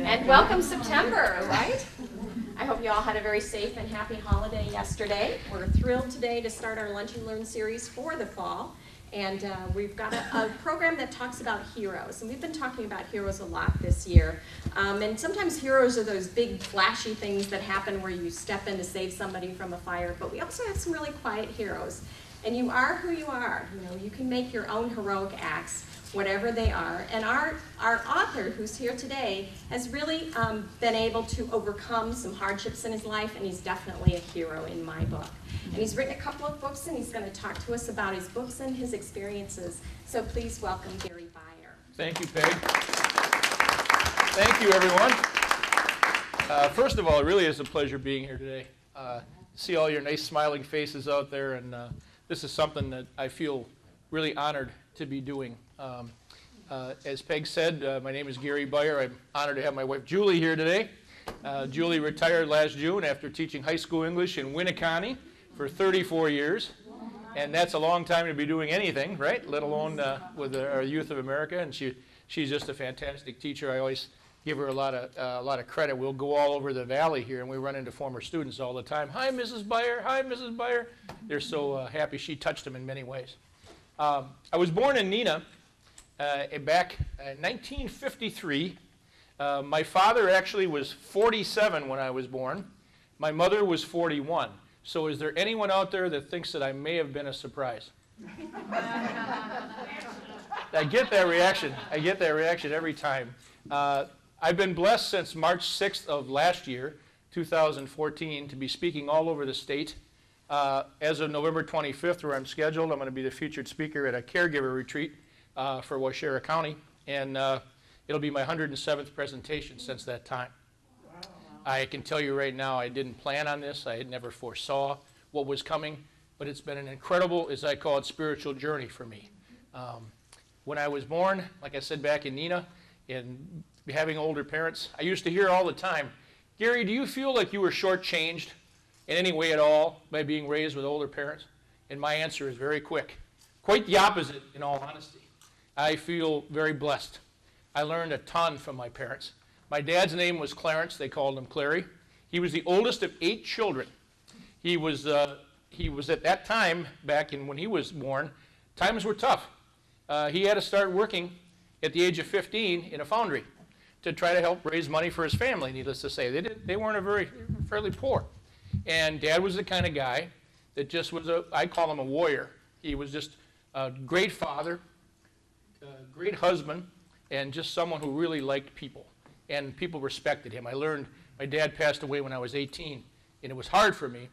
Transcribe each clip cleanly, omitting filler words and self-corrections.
And welcome September, right? I hope you all had a very safe and happy holiday yesterday. We're thrilled today to start our Lunch and Learn series for the fall. And we've got a program that talks about heroes. And we've been talking about heroes a lot this year. And sometimes heroes are those big flashy things that happen where you step in to save somebody from a fire. But we also have some really quiet heroes. And you are who you are. You know, you can make your own heroic acts, whatever they are. And our author, who's here today, has really been able to overcome some hardships in his life, and he's definitely a hero in my book. And he's written a couple of books, and he's going to talk to us about his books and his experiences. So please welcome Gary Beyer. Thank you, Peg. Thank you, everyone. First of all, it really is a pleasure being here today. See all your nice smiling faces out there, and this is something that I feel really honored to be doing. As Peg said, my name is Gary Beyer. I'm honored to have my wife Julie here today. Julie retired last June after teaching high school English in Winneconne for 34 years. And that's a long time to be doing anything, right? Let alone with our youth of America. And she's just a fantastic teacher. I always give her a lot of credit. We'll go all over the valley here, and we run into former students all the time. Hi, Mrs. Beyer. Hi, Mrs. Beyer. They're so happy. She touched them in many ways. I was born in Neenah back in 1953. My father actually was 47 when I was born. My mother was 41. So is there anyone out there that thinks that I may have been a surprise? I get that reaction. I get that reaction every time. I've been blessed since March 6th of last year, 2014, to be speaking all over the state. As of November 25th, where I'm scheduled, I'm going to be the featured speaker at a caregiver retreat for Waushara County, and it'll be my 107th presentation since that time. Wow. I can tell you right now, I didn't plan on this. I had never foresaw what was coming, but it's been an incredible, as I call it, spiritual journey for me. When I was born, like I said, back in Neenah, and having older parents, I used to hear all the time, Gary, do you feel like you were shortchanged in any way at all by being raised with older parents? And my answer is very quick. Quite the opposite, in all honesty. I feel very blessed. I learned a ton from my parents. My dad's name was Clarence. They called him Clary. He was the oldest of 8 children. He was at that time, back in when he was born, times were tough. He had to start working at the age of 15 in a foundry to try to help raise money for his family, needless to say. They weren't fairly poor. And Dad was the kind of guy that just was I call him a warrior. He was just a great father, a great husband, and just someone who really liked people. And people respected him. I learned my dad passed away when I was 18, and it was hard for me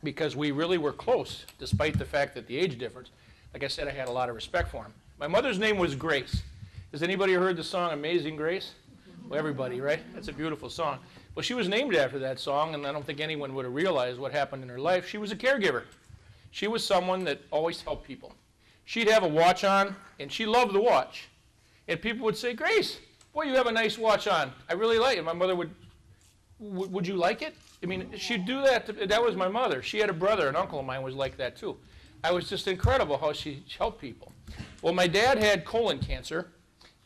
because we really were close, despite the fact that the age difference. Like I said, I had a lot of respect for him. My mother's name was Grace. Has anybody heard the song Amazing Grace? Well, everybody, right? That's a beautiful song. Well, she was named after that song, and I don't think anyone would have realized what happened in her life. She was a caregiver. She was someone that always helped people. She'd have a watch on, and she loved the watch. And people would say, Grace, boy, you have a nice watch on. I really like it. My mother would you like it? I mean, she'd do that. That was my mother. She had a brother, an uncle of mine was like that too. I was just incredible how she helped people. Well, my dad had colon cancer,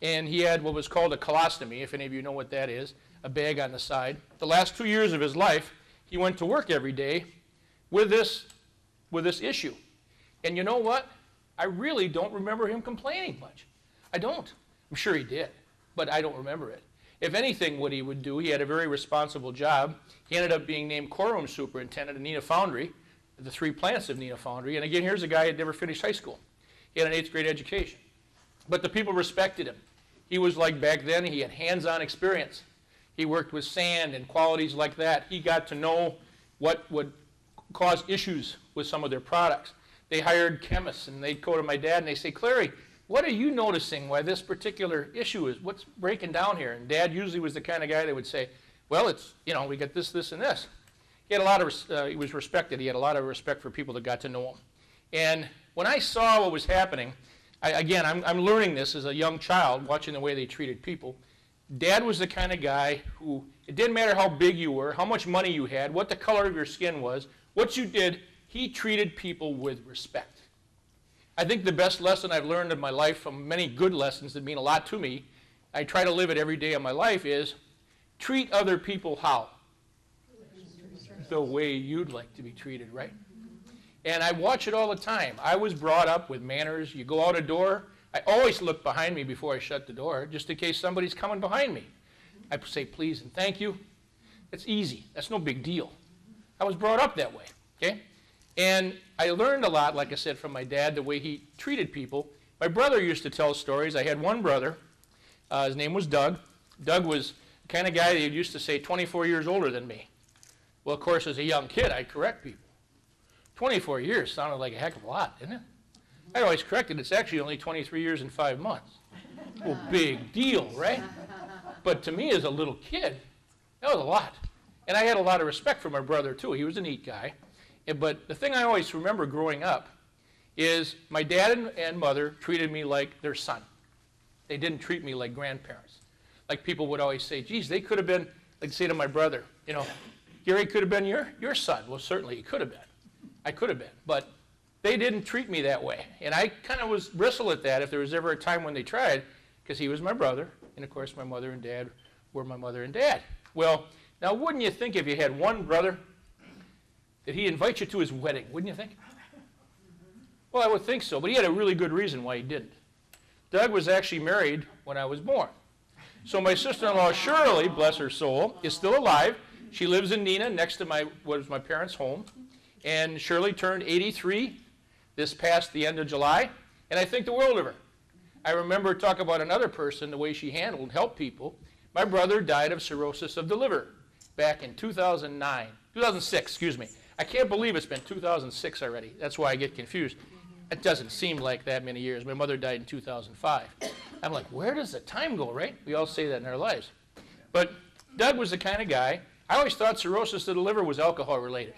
and he had what was called a colostomy, if any of you know what that is, a bag on the side. The last 2 years of his life, he went to work every day with this issue. And you know what? I really don't remember him complaining much. I don't. I'm sure he did, but I don't remember it. If anything, what he would do, he had a very responsible job. He ended up being named courtroom superintendent at Neenah Foundry, the 3 plants of Neenah Foundry. And again, here's a guy who had never finished high school. He had an 8th grade education. But the people respected him. He was like, back then, he had hands-on experience. He worked with sand and qualities like that. He got to know what would cause issues with some of their products. They hired chemists, and they'd go to my dad and they say, Clary, what are you noticing why this particular issue is? What's breaking down here? And Dad usually was the kind of guy that would say, well, it's, you know, we got this, this, and this. He had a lot of, he was respected. He had a lot of respect for people that got to know him. And when I saw what was happening, I'm learning this as a young child, watching the way they treated people. Dad was the kind of guy who, it didn't matter how big you were, how much money you had, what the color of your skin was, what you did, he treated people with respect. I think the best lesson I've learned in my life, from many good lessons that mean a lot to me, I try to live it every day of my life, is treat other people how? The way you'd like to be treated, right? And I watch it all the time. I was brought up with manners. You go out a door, I always look behind me before I shut the door, just in case somebody's coming behind me. I say please and thank you. It's easy. That's no big deal. I was brought up that way, okay? And I learned a lot, like I said, from my dad, the way he treated people. My brother used to tell stories. I had one brother. His name was Doug. Doug was the kind of guy that used to say 24 years older than me. Well, of course, as a young kid, I'd correct people. 24 years sounded like a heck of a lot, didn't it? I'd always correct it. It's actually only 23 years and 5 months. Well, big deal, right? But to me, as a little kid, that was a lot. And I had a lot of respect for my brother, too. He was a neat guy. But the thing I always remember growing up is my dad and mother treated me like their son. They didn't treat me like grandparents. Like people would always say, geez, they could have been, like say to my brother, you know, Gary could have been your son. Well, certainly he could have been. I could have been. But they didn't treat me that way. And I kind of was bristle at that if there was ever a time when they tried, because he was my brother. And, of course, my mother and dad were my mother and dad. Well, now wouldn't you think if you had one brother that he'd invite you to his wedding? Wouldn't you think? Well, I would think so. But he had a really good reason why he didn't. Doug was actually married when I was born. So my sister-in-law, Shirley, bless her soul, is still alive. She lives in Neenah next to what was my parents' home. And Shirley turned 83 this past the end of July. And I think the world of her. I remember talking about another person, the way she handled and helped people. My brother died of cirrhosis of the liver back in 2006, excuse me. I can't believe it's been 2006 already. That's why I get confused. It doesn't seem like that many years. My mother died in 2005. I'm like, where does the time go, right? We all say that in our lives. But Doug was the kind of guy, I always thought cirrhosis of the liver was alcohol related,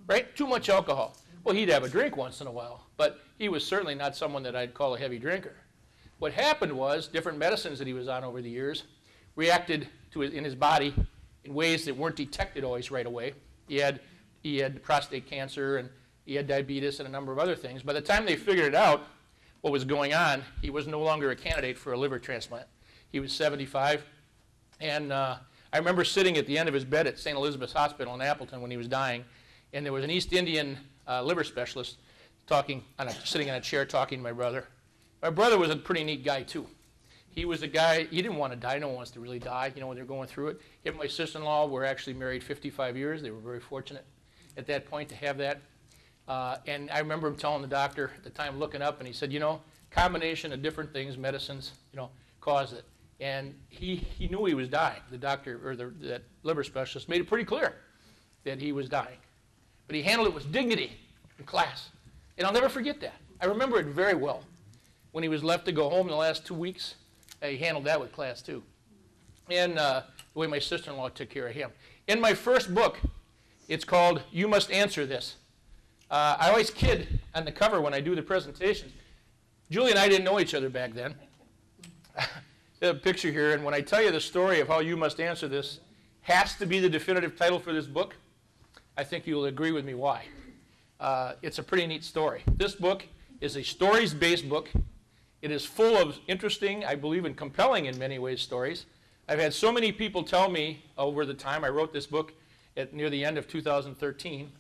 right? Too much alcohol. Well, he'd have a drink once in a while, but he was certainly not someone that I'd call a heavy drinker. What happened was different medicines that he was on over the years reacted in his body in ways that weren't detected always right away. He had prostate cancer and he had diabetes and a number of other things. By the time they figured it out, what was going on, he was no longer a candidate for a liver transplant. He was 75, and I remember sitting at the end of his bed at St. Elizabeth's Hospital in Appleton when he was dying, and there was an East Indian liver specialist sitting in a chair talking to my brother. My brother was a pretty neat guy, too. He was a guy, he didn't want to die. No one wants to really die, you know, when they're going through it. He and my sister-in-law were actually married 55 years. They were very fortunate at that point to have that. And I remember him telling the doctor at the time, looking up, and he said, you know, combination of different things, medicines, you know, caused it. And he knew he was dying. The doctor, or that liver specialist, made it pretty clear that he was dying. But he handled it with dignity and class. And I'll never forget that. I remember it very well. When he was left to go home in the last 2 weeks, he handled that with class, too. And the way my sister-in-law took care of him. In my first book, it's called You Must Answer This. I always kid on the cover when I do the presentations. Julie and I didn't know each other back then. A picture here, and when I tell you the story of how You Must Answer This has to be the definitive title for this book, I think you'll agree with me why. It's a pretty neat story. This book is a stories-based book. It is full of interesting, I believe, and compelling in many ways stories. I've had so many people tell me over the time I wrote this book near the end of 2013,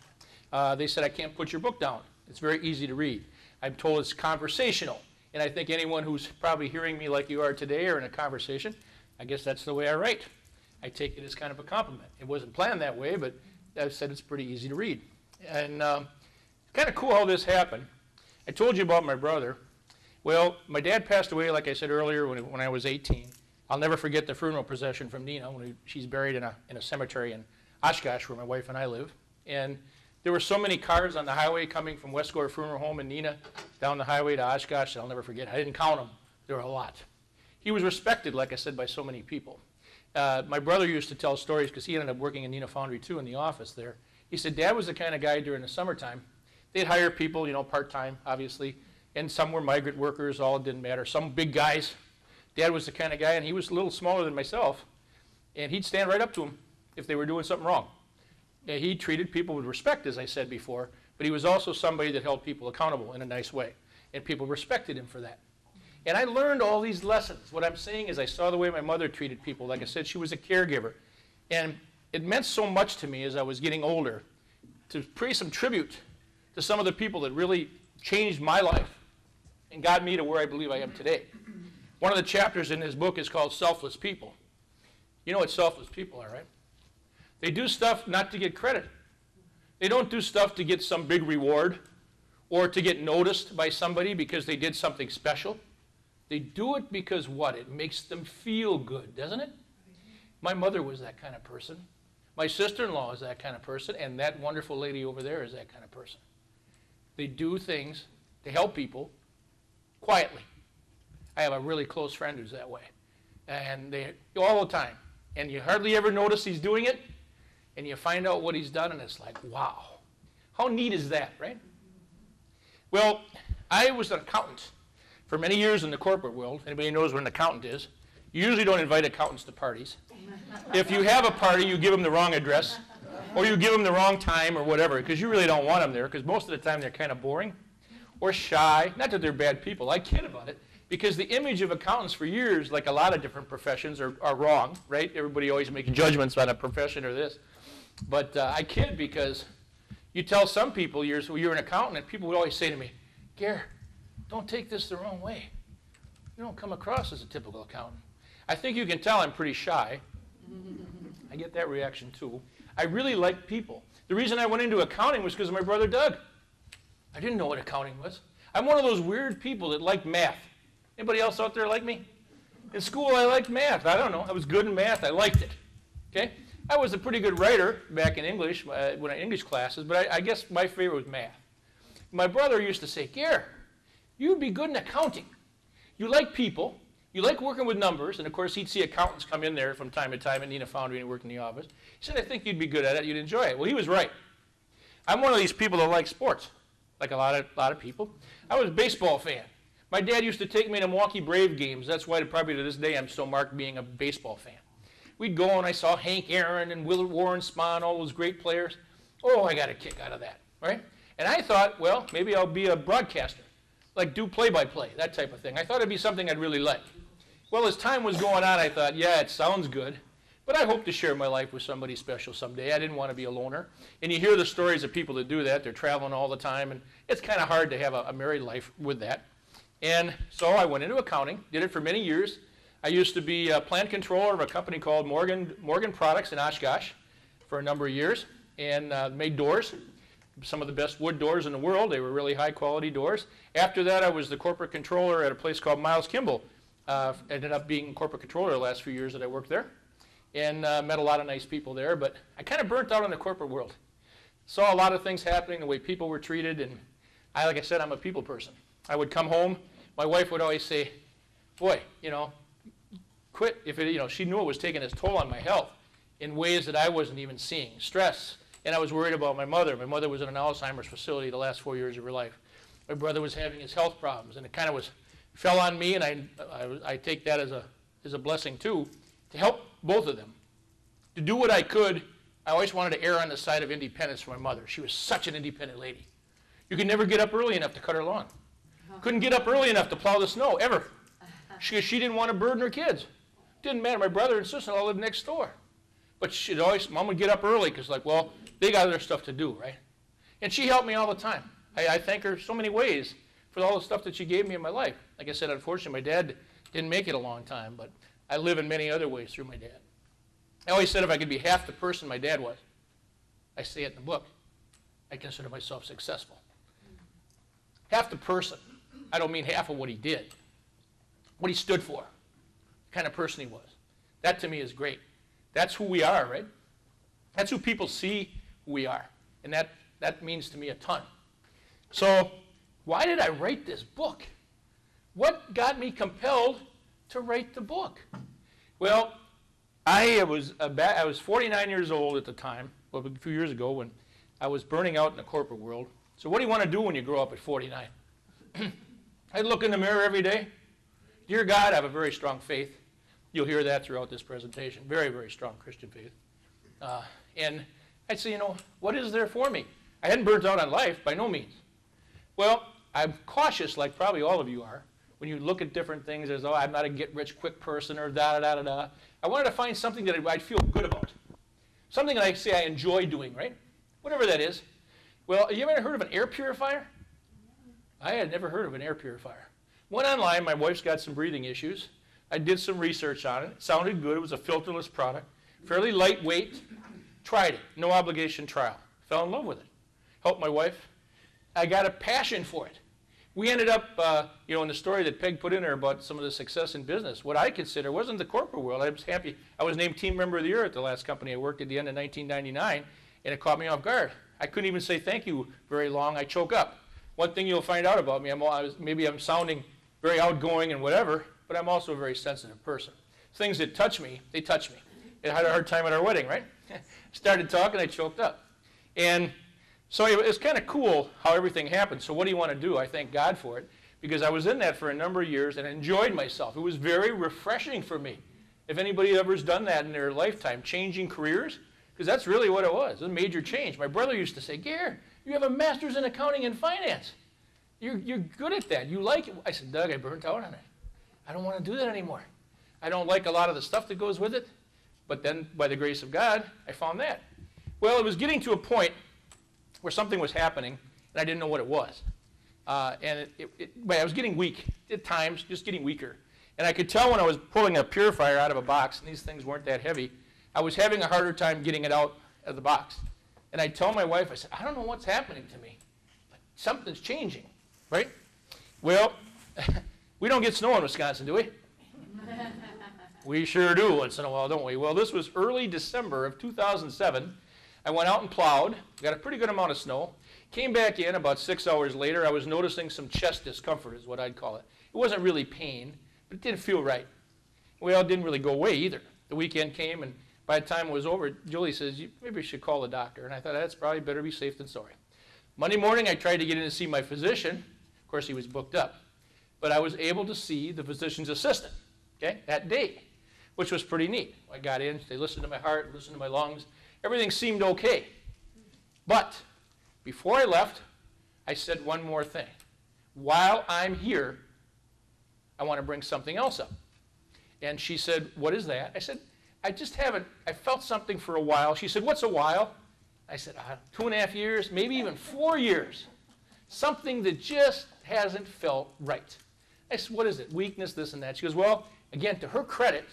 they said, I can't put your book down. It's very easy to read. I'm told it's conversational. And I think anyone who's probably hearing me like you are today or in a conversation, I guess that's the way I write. I take it as kind of a compliment. It wasn't planned that way, but I said it's pretty easy to read. And kind of cool how this happened. I told you about my brother. Well, my dad passed away, like I said earlier, when I was 18. I'll never forget the funeral procession from Neenah when she's buried in a cemetery in Oshkosh, where my wife and I live. And there were so many cars on the highway coming from Westgore Funeral Home in Neenah down the highway to Oshkosh that I'll never forget. I didn't count them. There were a lot. He was respected, like I said, by so many people. My brother used to tell stories because he ended up working in Neenah Foundry, too, in the office there. He said Dad was the kind of guy during the summertime. They'd hire people, you know, part-time, obviously, and some were migrant workers, all didn't matter. Some big guys. Dad was the kind of guy, and he was a little smaller than myself, and he'd stand right up to them if they were doing something wrong. And he treated people with respect, as I said before, but he was also somebody that held people accountable in a nice way, and people respected him for that. And I learned all these lessons. What I'm saying is I saw the way my mother treated people. Like I said, she was a caregiver. And it meant so much to me as I was getting older to pay some tribute to some of the people that really changed my life and got me to where I believe I am today. One of the chapters in this book is called Selfless People. You know what selfless people are, right? They do stuff not to get credit. They don't do stuff to get some big reward or to get noticed by somebody because they did something special. They do it because what? It makes them feel good, doesn't it? My mother was that kind of person. My sister-in-law is that kind of person, and that wonderful lady over there is that kind of person. They do things to help people quietly. I have a really close friend who's that way. And they all the time. And you hardly ever notice he's doing it, and you find out what he's done, and it's like, wow. How neat is that, right? Well, I was an accountant for many years in the corporate world. Anybody knows what an accountant is? You usually don't invite accountants to parties. If you have a party, you give them the wrong address, or you give them the wrong time or whatever, because you really don't want them there, because most of the time they're kind of boring or shy. Not that they're bad people. I kid about it, because the image of accountants for years, like a lot of different professions, are wrong, right? Everybody always makes judgments on a profession or this. But I kid because you tell some people you're an accountant, and people would always say to me, Gare, don't take this the wrong way. You don't come across as a typical accountant. I think you can tell I'm pretty shy. I get that reaction too. I really like people. The reason I went into accounting was because of my brother Doug. I didn't know what accounting was. I'm one of those weird people that like math. Anybody else out there like me? In school, I liked math. I don't know. I was good in math. I liked it. Okay? I was a pretty good writer back in English, when I English classes, but I guess my favorite was math. My brother used to say, Gare, you'd be good in accounting. You like people. You like working with numbers. And, of course, he'd see accountants come in there from time to time at Nina Foundry and work in the office. He said, I think you'd be good at it. You'd enjoy it. Well, he was right. I'm one of these people that like sports, like a lot of people. I was a baseball fan. My dad used to take me to Milwaukee Brave games. That's why probably to this day I'm still marked being a baseball fan. We'd go and I saw Hank Aaron and Willard Warren Spahn, all those great players. Oh, I got a kick out of that, right? And I thought, well, maybe I'll be a broadcaster, like do play-by-play, that type of thing. I thought it'd be something I'd really like. Well, as time was going on, I thought, yeah, it sounds good, but I hope to share my life with somebody special someday. I didn't want to be a loner. And you hear the stories of people that do that. They're traveling all the time, and it's kind of hard to have a married life with that. And so I went into accounting, did it for many years. I used to be a plant controller of a company called Morgan Products in Oshkosh for a number of years, and made doors, some of the best wood doors in the world. They were really high-quality doors. After that, I was the corporate controller at a place called Miles Kimball. Ended up being corporate controller the last few years that I worked there, and met a lot of nice people there, but I kind of burnt out in the corporate world. Saw a lot of things happening, the way people were treated, and like I said, I'm a people person. I would come home, my wife would always say, boy, quit. If it, she knew it was taking its toll on my health in ways that I wasn't even seeing. Stress, and I was worried about my mother. My mother was in an Alzheimer's facility the last 4 years of her life. My brother was having his health problems, and it kind of fell on me, and I take that as a blessing too, to help both of them. To do what I could, I always wanted to err on the side of independence for my mother. She was such an independent lady. You could never get up early enough to cut her lawn. Couldn't get up early enough to plow the snow, ever. She didn't want to burden her kids. Didn't matter. My brother and sister-in-law lived next door. But Mom would get up early because, well, they got other stuff to do, right? And she helped me all the time. I thank her so many ways for all the stuff that she gave me in my life. Like I said, unfortunately, my dad didn't make it a long time, but I live in many other ways through my dad. I always said if I could be half the person my dad was, I say it in the book, I consider myself successful. Half the person. I don't mean half of what he did, what he stood for, the kind of person he was. That to me is great. That's who we are, right? That's who people see who we are. And that means to me a ton. So why did I write this book? What got me compelled to write the book? Well, I was 49 years old at the time, well, a few years ago, when I was burning out in the corporate world. So what do you want to do when you grow up at 49? I'd look in the mirror every day. Dear God, I have a very strong faith. You'll hear that throughout this presentation. Very, very strong Christian faith. And I'd say, what is there for me? I hadn't burnt out on life, by no means. Well, I'm cautious, like probably all of you are, when you look at different things as, oh, I'm not a get-rich-quick person or da-da-da-da-da. I wanted to find something that I'd feel good about. Something that I say I enjoy doing, right? Whatever that is. Well, you ever heard of an air purifier? I had never heard of an air purifier. Went online. My wife's got some breathing issues. I did some research on it. It sounded good. It was a filterless product. Fairly lightweight. Tried it. No obligation trial. Fell in love with it. Helped my wife. I got a passion for it. We ended up, in the story that Peg put in there about some of the success in business, what I consider wasn't the corporate world. I was happy. I was named Team Member of the Year at the last company I worked at the end of 1999, and it caught me off guard. I couldn't even say thank you very long. I choke up. One thing you'll find out about me, maybe I'm sounding very outgoing and whatever, but I'm also a very sensitive person. Things that touch me, they touch me. I had a hard time at our wedding, right? Started talking, I choked up. And so it's kind of cool how everything happened. So what do you want to do? I thank God for it, because I was in that for a number of years and enjoyed myself. It was very refreshing for me. If anybody ever's done that in their lifetime, changing careers, because that's really what it was, a major change. My brother used to say, Gare, you have a master's in accounting and finance. You're good at that. You like it. I said, Doug, I burnt out on it. I don't want to do that anymore. I don't like a lot of the stuff that goes with it. But then, by the grace of God, I found that. Well, it was getting to a point where something was happening, and I didn't know what it was. And I was getting weak at times, just getting weaker. And I could tell when I was pulling a purifier out of a box, and these things weren't that heavy, I was having a harder time getting it out of the box. And I told my wife, I said, I don't know what's happening to me, but something's changing, right? Well, we don't get snow in Wisconsin, do we? We sure do once in a while, don't we? Well, this was early December of 2007. I went out and plowed, got a pretty good amount of snow, came back in about 6 hours later. I was noticing some chest discomfort is what I'd call it. It wasn't really pain, but it didn't feel right. Well, it didn't really go away either. The weekend came, and by the time it was over, Julie says, maybe you should call the doctor. And I thought, that's probably better be safe than sorry. Monday morning, I tried to get in to see my physician. Of course, he was booked up. But I was able to see the physician's assistant, okay, that day, which was pretty neat. I got in, they listened to my heart, listened to my lungs. Everything seemed okay. But before I left, I said one more thing. While I'm here, I want to bring something else up. And she said, what is that? I said, I felt something for a while. She said, what's a while? I said, 2.5 years, maybe even 4 years. Something that just hasn't felt right. I said, what is it? Weakness, this and that. She goes, well, again, to her credit,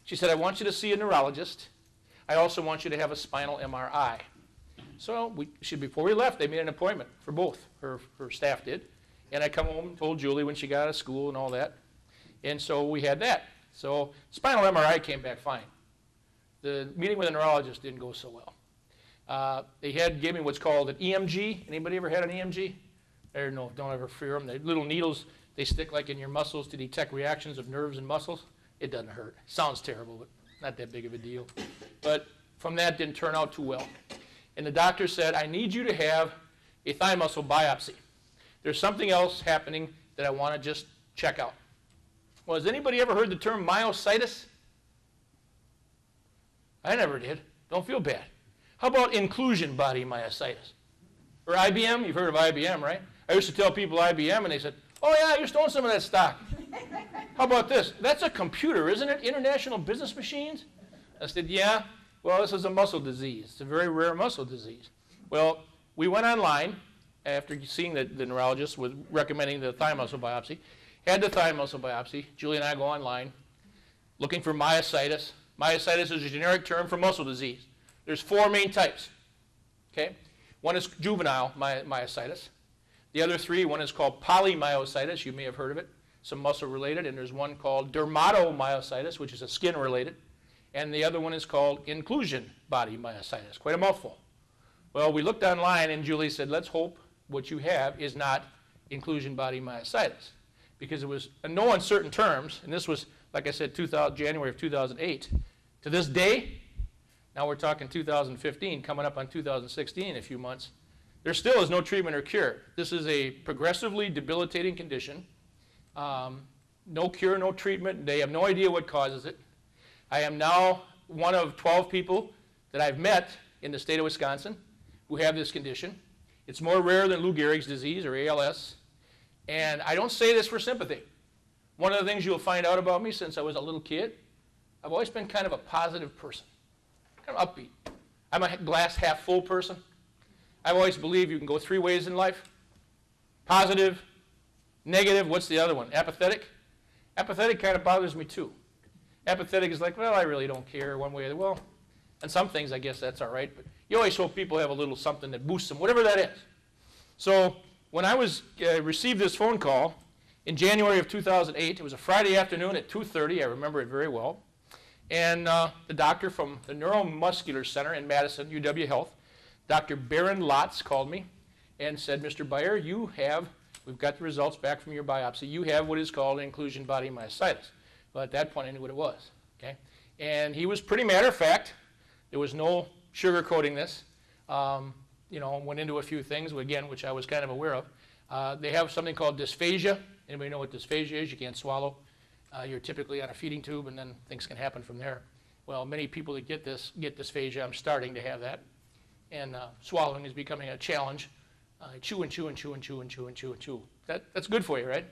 she said, I want you to see a neurologist. I also want you to have a spinal MRI. So before we left, they made an appointment for both. Her staff did. And I come home and told Julie when she got out of school and all that. And so we had that. So spinal MRI came back fine. The meeting with a neurologist didn't go so well. They gave me what's called an EMG. Anybody ever had an EMG? No, don't ever fear them. They're little needles. They stick like in your muscles to detect reactions of nerves and muscles. It doesn't hurt. Sounds terrible, but not that big of a deal. But from that, didn't turn out too well. And the doctor said, I need you to have a thigh muscle biopsy. There's something else happening that I want to just check out. Well, has anybody ever heard the term myositis? I never did. Don't feel bad. How about inclusion body myositis? Or IBM? You've heard of IBM, right? I used to tell people IBM, and they said, oh, yeah, I used to own some of that stock. How about this? That's a computer, isn't it? International Business Machines? I said, yeah. Well, this is a muscle disease. It's a very rare muscle disease. Well, we went online after seeing the neurologist was recommending the thigh muscle biopsy. Had the thigh muscle biopsy. Julie and I go online looking for myositis. Myositis is a generic term for muscle disease. There's 4 main types. Okay? One is juvenile myositis. The other 3, one is called polymyositis. You may have heard of it. Some muscle related. And there's one called dermatomyositis, which is a skin related. And the other one is called inclusion body myositis. Quite a mouthful. Well, we looked online, and Julie said, let's hope what you have is not inclusion body myositis. Because it was in no uncertain terms, and this was, like I said, January of 2008. To this day, now we're talking 2015, coming up on 2016 in a few months, there still is no treatment or cure. This is a progressively debilitating condition. No cure, no treatment. They have no idea what causes it. I am now one of 12 people that I've met in the state of Wisconsin who have this condition. It's more rare than Lou Gehrig's disease, or ALS. And I don't say this for sympathy. One of the things you'll find out about me since I was a little kid, I've always been kind of a positive person, kind of upbeat. I'm a glass half full person. I've always believed you can go 3 ways in life. Positive, negative, what's the other one? Apathetic? Apathetic kind of bothers me too. Apathetic is like, well, I really don't care one way or the other. Well, and some things I guess that's all right, but you always hope people have a little something that boosts them, whatever that is. So when I received this phone call in January of 2008, it was a Friday afternoon at 2:30, I remember it very well, and the doctor from the Neuromuscular Center in Madison, UW Health, Dr. Baron Lotz called me and said, Mr. Beyer, we've got the results back from your biopsy. You have what is called inclusion body myositis. Well, at that point, I knew what it was. Okay? And he was pretty matter of fact. There was no sugarcoating this. Went into a few things, again, which I was kind of aware of. They have something called dysphagia. Anybody know what dysphagia is? You can't swallow. You're typically on a feeding tube, and then things can happen from there. Well, many people that get dysphagia. I'm starting to have that. And swallowing is becoming a challenge. I chew and chew and chew and chew and chew and chew and chew. That's good for you, right?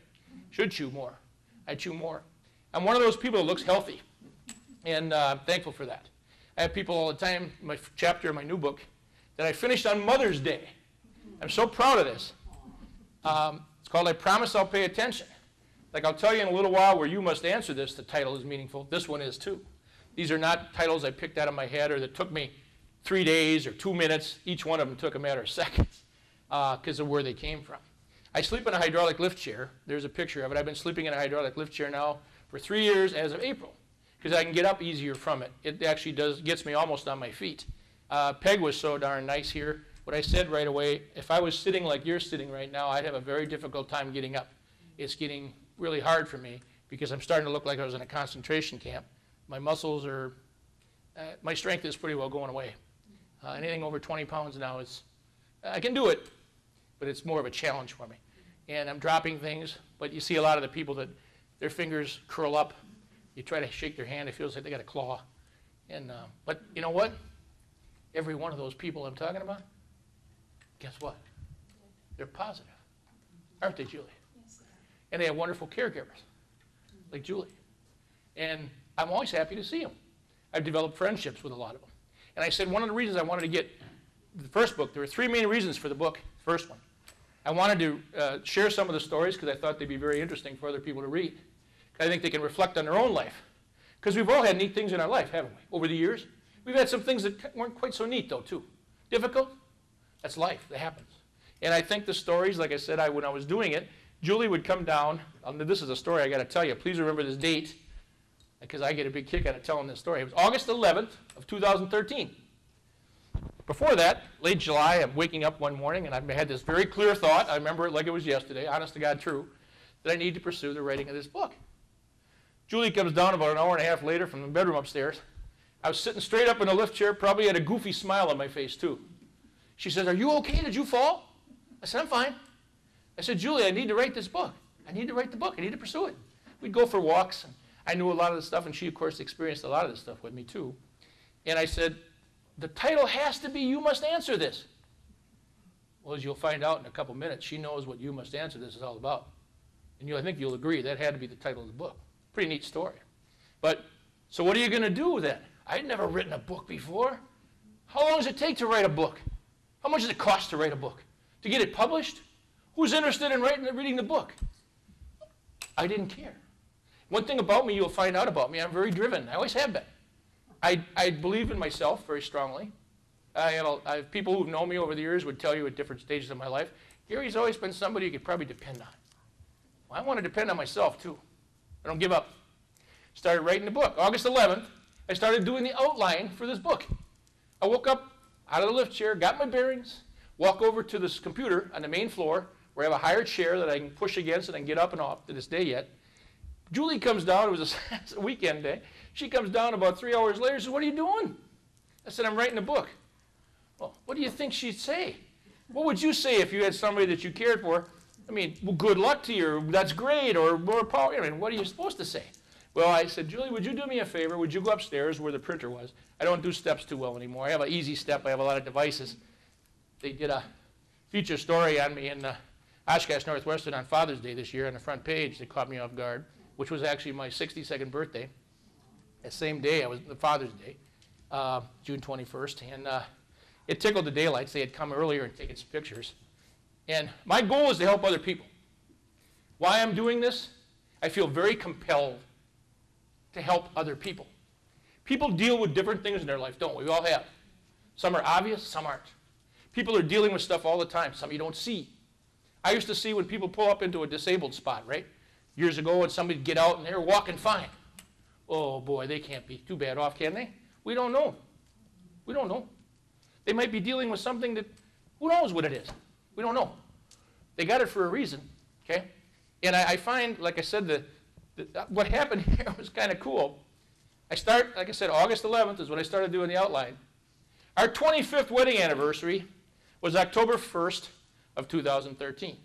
Should chew more. I chew more. I'm one of those people that looks healthy, and I'm thankful for that. I have people all the time, my chapter in my new book, that I finished on Mother's Day. I'm so proud of this. It's called I Promise I'll Pay Attention. Like I'll tell you in a little while where you must answer this, the title is meaningful. This one is too. These are not titles I picked out of my head or that took me 3 days or 2 minutes. Each one of them took a matter of seconds because of where they came from. I sleep in a hydraulic lift chair. There's a picture of it. I've been sleeping in a hydraulic lift chair now for 3 years as of April because I can get up easier from it. It actually gets me almost on my feet. Peg was so darn nice here. What I said right away, if I was sitting like you're sitting right now, I'd have a very difficult time getting up. It's getting really hard for me because I'm starting to look like I was in a concentration camp. My muscles are, my strength is pretty well going away. Anything over 20 pounds now I can do it, but it's more of a challenge for me. And I'm dropping things, but you see a lot of the people that their fingers curl up. You try to shake their hand, it feels like they got a claw. But you know what? Every one of those people I'm talking about, guess what? They're positive. Aren't they, Julie? Yes. And they have wonderful caregivers, like Julie. And I'm always happy to see them. I've developed friendships with a lot of them. And I said one of the reasons I wanted to get the first book, there were 3 main reasons for the book, first one. I wanted to share some of the stories because I thought they'd be very interesting for other people to read. I think they can reflect on their own life. Because we've all had neat things in our life, haven't we, over the years? We've had some things that weren't quite so neat, though, too. Difficult? That's life. That happens. And I think the stories, like I said, when I was doing it, Julie would come down. This is a story I got to tell you. Please remember this date, because I get a big kick out of telling this story. It was August 11th of 2013. Before that, late July, I'm waking up one morning, and I had this very clear thought. I remember it like it was yesterday, honest to God true, that I need to pursue the writing of this book. Julie comes down about an hour and a half later from the bedroom upstairs. I was sitting straight up in a lift chair, probably had a goofy smile on my face, too. She says, "Are you okay? Did you fall?" I said, "I'm fine." I said, "Julie, I need to write this book. I need to write the book. I need to pursue it." We'd go for walks. And I knew a lot of the stuff, and she, of course, experienced a lot of this stuff with me, too. And I said, "The title has to be You Must Answer This." Well, as you'll find out in a couple minutes, she knows what You Must Answer This is all about. And I think you'll agree that had to be the title of the book. Pretty neat story. But, so what are you going to do then? I'd never written a book before. How long does it take to write a book? How much does it cost to write a book? To get it published? Who's interested in reading the book? I didn't care. One thing about me you'll find out about me, I'm very driven. I always have been. I believe in myself very strongly. I have people who've known me over the years would tell you at different stages of my life, Gary's always been somebody you could probably depend on. Well, I want to depend on myself too. I don't give up. Started writing the book. August 11th, I started doing the outline for this book. I woke up out of the lift chair, got my bearings, walk over to this computer on the main floor where I have a higher chair that I can push against and I can get up and off to this day yet. Julie comes down. It was a weekend day. She comes down about 3 hours later and says, "What are you doing?" I said, "I'm writing a book." Well, what do you think she'd say? What would you say if you had somebody that you cared for? I mean, well, good luck to you, or that's great, or more power. I mean, what are you supposed to say? Well, I said, "Julie, would you do me a favor? Would you go upstairs where the printer was?" I don't do steps too well anymore. I have an easy step. I have a lot of devices. They did a feature story on me in Oshkosh Northwestern on Father's Day this year on the front page. They caught me off guard. which was actually my 62nd birthday. That same day, I was the Father's Day, June 21st, and it tickled the daylights. They had come earlier and taken some pictures. And my goal is to help other people. Why I'm doing this? I feel very compelled to help other people. People deal with different things in their life, don't we? We all have. Some are obvious, some aren't. People are dealing with stuff all the time, some you don't see. I used to see when people pull up into a disabled spot, right? Years ago when somebody would get out and they were walking fine. Oh boy, they can't be too bad off, can they? We don't know. We don't know. They might be dealing with something that, who knows what it is? We don't know. They got it for a reason, okay? And I find, like I said, what happened here was kind of cool. Like I said, August 11th is when I started doing the outline. Our 25th wedding anniversary was October 1st of 2013.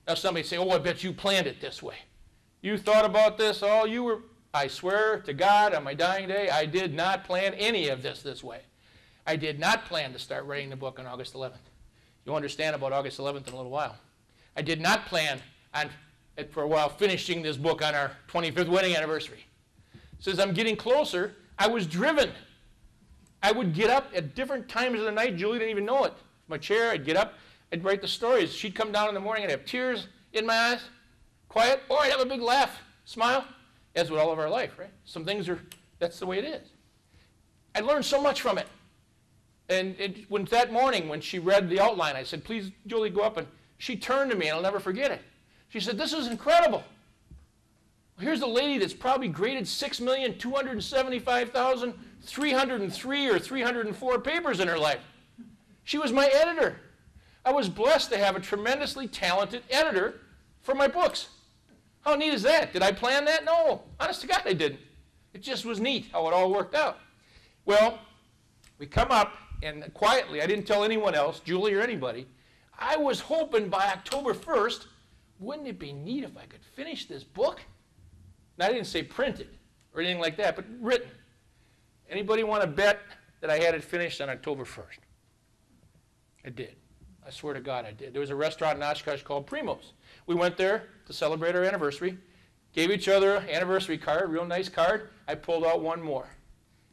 Now somebody say, oh, I bet you planned it this way. You thought about this, I swear to God on my dying day, I did not plan any of this way. I did not plan to start writing the book on August 11th. You'll understand about August 11th in a little while. I did not plan on, for a while, finishing this book on our 25th wedding anniversary. Since I'm getting closer, I was driven. I would get up at different times of the night. Julie didn't even know it. My chair, I'd get up, I'd write the stories. She'd come down in the morning, I'd have tears in my eyes, quiet, or I'd have a big laugh, smile, as with all of our life, right? Some things that's the way it is. I learned so much from it. And that morning when she read the outline, I said, please, Julie, go up. And she turned to me, and I'll never forget it. She said, this is incredible. Here's a lady that's probably graded 6,275,303 or 304 papers in her life. She was my editor. I was blessed to have a tremendously talented editor for my books. How neat is that? Did I plan that? No. Honest to God, I didn't. It just was neat how it all worked out. Well, we come up, and quietly, I didn't tell anyone else, Julie or anybody, I was hoping by October 1st, wouldn't it be neat if I could finish this book? Now, I didn't say printed or anything like that, but written. Anybody want to bet that I had it finished on October 1st? I did. I swear to God I did. There was a restaurant in Oshkosh called Primo's. We went there to celebrate our anniversary, gave each other an anniversary card, real nice card. I pulled out one more.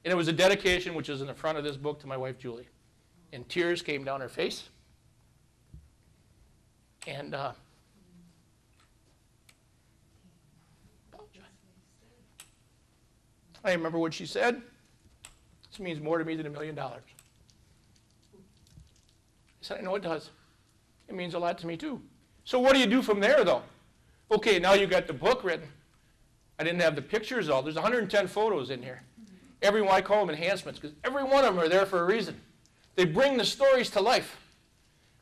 And it was a dedication, which is in the front of this book, to my wife, Julie. And tears came down her face. And I remember what she said. This means more to me than $1 million. I said, I know it does. It means a lot to me, too. So what do you do from there, though? Okay, now you got the book written. I didn't have the pictures all. There's 110 photos in here. Every one, I call them enhancements, because every one of them are there for a reason. They bring the stories to life.